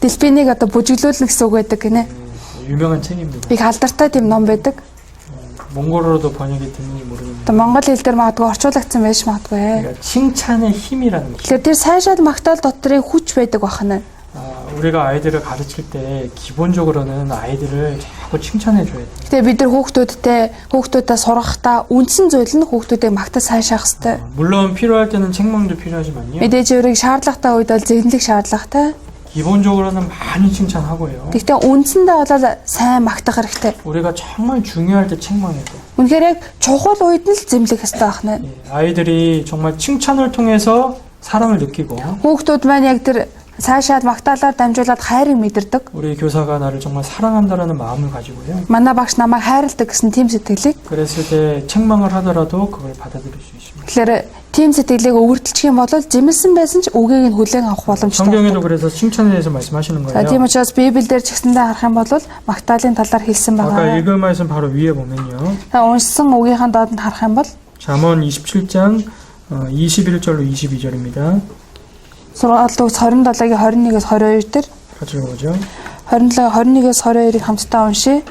дэлфинийг одоо бүжиглүүлнэ гэсэн үг байдаг гинэ. 유명한 책입니다. Их алдартай тийм ном байдаг. 몽골어로도 번역이 됐는지 모르겠는데. Одоо монгол хэл дээр магадгүй орчуулагдсан байж магадгүй. 그러니까 칭찬의 힘이라는 거죠. Тэгэхээр тэр сайшаал магтаал дотрын хүч байдаг бахна. 우리가 아이들을 가르칠 때 기본적으로는 아이들을 자꾸 칭찬해 줘야 돼요. Гэтэ бид нар хүүхдүүдэд сургахдаа үндсэн зүйл нь хүүхдүүдийг магтаж сайшаах хэрэгтэй. 물론 필요할 때는 책망도 필요하지만요. Мэдээж өөрийг шаардлагатай үед бол зэглэх шаардлагатай. 기본적으로는 많이 칭찬하고요. Гэхдээ үндсэндээ бол сайн магтах хэрэгтэй. 우리가 정말 중요할 때 책망해야 돼요. Үнэхээр яг чухал үед нь л зэмлэх хэрэгтэй байна. 아이들이 정말 칭찬을 통해서 사랑을 느끼고 Хүүхдүүд маань яг тэр сайшаал магтаалаар дамжуулаад хайрыг мэдэрдэг. 우리 교사가 나를 정말 사랑한다라는 마음을 가지고요. Манай багш намайг хайрладаг гэсэн тийм сэтгэлийг 그랬을 때 책망을 하더라도 그걸 받아들일 수 있습니다. тэгэхээр тийм сэтгэлийг өвөрдөлчих юм бол жимэлсэн байсан ч үгийг нь хүлээн авах боломжтой. 성경에도 그래서 칭찬에 대해서 말씀하시는 За тийм 거예요. учраас Библиэлд ч гэсэндээ харах юм бол магтаалын талаар хэлсэн 아까 байгаа. 읽은 말씀 바로 위에 보면요. За уншсан үгийнхаа доонд харах юм бол 잠언 27장 21절로 22절입니다. сургаал төгс 27-гийн 21-ээс 22 дээр 같이 읽어보죠. 27 21-ээс 22-ыг хамтдаа уншия.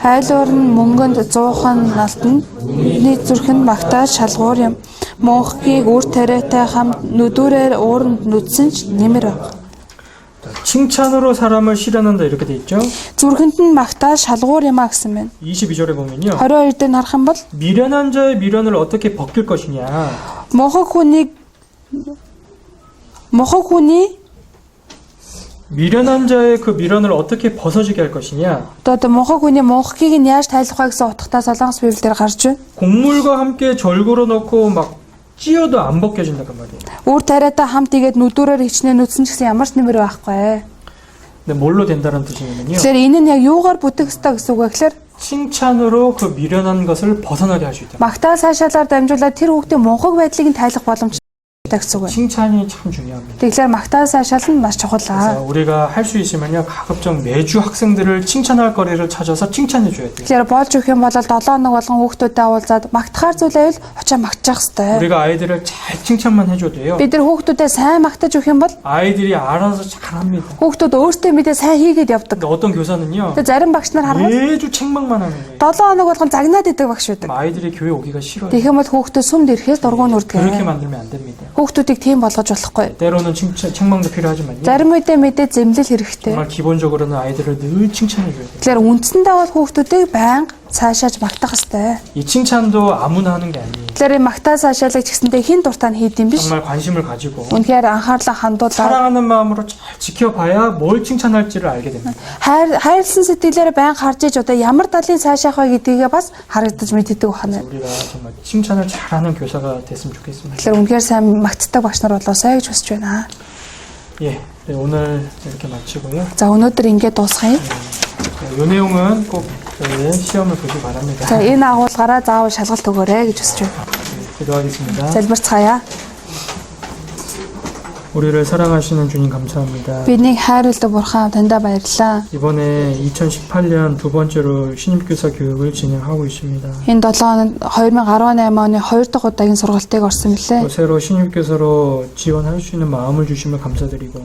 Хайлуур нь мөнгөнд 100хан налтанд бидний зүрх нь магтааж шалгуур юм. Монхгийг үр тариатай хамт нүдүүрээр ууранд нүдсэн ч нэмэр баг. 칭찬으로 사람을 실현한다 이렇게 돼 있죠. Зүрхэнд нь магтаал шалгуур юмаа гэсэн байна. 22절에 보면요. 22 дээр харах юм бол 미련한 자의 미련을 어떻게 벗길 것이냐. мохог хүний 미련한 자의 그 미련을 어떻게 벗어지게 할 것이냐. одоо мохог хүний мунхгийг нь яаж тайлах вэ гэсэн утгатай Солонгос Библиэр гарч байна. 곡물과 함께 절구로 넣고 막 찧어도 안 벗겨진다 그 말이에요. Үр тариатай хамт игээд нүдүүрээр хичнээн нүдсэн ч гэсэн ямар ч нэмэр байхгүй. 근데 뭘로 된다는 뜻이냐면요. Тэгэхээр энэ нь яг юугаар бүтээх ёстой гэсэн үг вэ гэхээр 칭찬으로 그 미련한 것을 벗어나게 할 수 있다. магтаал сайшаалаар дамжуулаад тэр хүүхдийн мунхаг байдлыг нь тайлах боломжтой гэсэн үг. 칭찬이 참 중요합니다. Тэгэхээр магтаал сайшаал нь маш чухал. 그래서 우리가 할 수 있으면요, 가급적 매주 학생들을 칭찬할 거리를 찾아서 칭찬해 줘야 돼요. Тэгэхээр болж өгөх юм бол 7 хоног болгон хүүхдүүдэд уулзаад магтахаар зүйлэвэл очоо магтчих хэвээр. 우리가 아이들을 잘 칭찬만 해줘도요, Бид нар хүүхдүүдэд сайн магтаж өгөх юм бол 아이들이 알아서 잘합니다. хүүхдүүд өөрсдөө мэдээ сайн хийгээд явдаг. 근데 어떤 교사는요, Тэгээ зарим багш нар харахад 매주 책망만 하는 거예요. 7 хоног болгон загнаад идэг багш байдаг. 아이들이 교회 오기가 싫어요. Тэгэх юм бол хүүхдүүд сүмд ирэхээс дургуун 그렇게 үрдэг. 만들면 안 됩니다. Хүүхдүүдийг тийм болгож болохгүй. 때로는 책망도 필요하지만요, Зарим үедээ мэдээ зэмлэл хэрэгтэй. 정말 기본적으로는 아이들을 늘 칭찬해 줘야 돼요. Тэгэхээр үндсэндээ бол хүүхдүүдийг байнга цаашааж магтах хэрэгтэй. 이 칭찬도 아무나 하는 게 아니에요. Тэгэхээр магтаа цаашаалыг ч гэсэндээ хин дуртай нь хийд юм биш. 정말 관심을 가지고 Үнэхээр анхаарлаа хандуулаад 사랑하는 마음으로 잘 지켜봐야 뭘 칭찬할지를 알게 됩니다. хайрлсан сэтгэлээр байнга харж иж одоо ямар талын цаашаах вэ гэдгийг бас харагдаж мэддэг байна. 우리가 정말 칭찬을 잘하는 교사가 됐으면 좋겠습니다. Тэгэхээр үнэхээр сайн магтдаг багш нар болоосай гэж хүсэж байна. 예, 네, 오늘 이렇게 마치고요. За өнөөдөр ингээд дуусгая. 이 내용은 꼭 저희 시험을 보시기 바랍니다. За энэ агуулгаараа заавал шалгалт өгөөрэй гэж хүсэж байна. 기도하겠습니다. Залбирцгаая. 우리를 사랑하시는 주님 감사합니다. Бидний хайрлаг бурхан таньда баярлалаа. 이번에 2018년 두 번째로 신입교사 교육을 진행하고 있습니다. Энэ 7 2018 оны 2 дахь удаагийн сургалтыг орсон мөлий. 또 새로 신입교사로 지원할 수 있는 마음을 주시면 감사드리고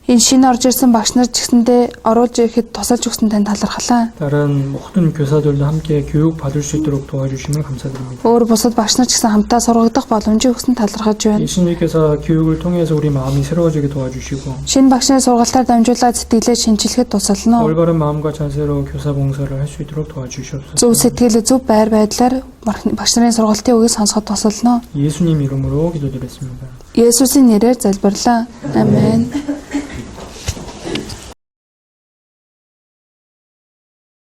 Энэ шинэ орж ирсэн багш нар ч гэсэндээ оруулж ирэхэд тусалж өгсөн танд талархлаа. 다른 모든 교사들도 함께 교육 받을 수 있도록 도와주시면 감사드립니다. Өөр бусад багш нар ч гэсэн хамтаа сургагдах боломжийг өгсөн талархаж 이 байна. 신입교사 교육을 통해서 우리 마음이 새로워지게 도와주시고 Шинэ багшны сургалтаар дамжуулаад сэтгэлээ шинжилэхэд тусална уу? 올바른 마음과 자세로 교사 봉사를 할 수 있도록 도와주시옵소서. Зөв сэтгэл, зөв байр байдлаар багш нарын сургалтын үгийг сонсоход тусална уу? 예수님 이름으로 기도드렸습니다. Есүсийн нэрээр залбирлаа. Амен.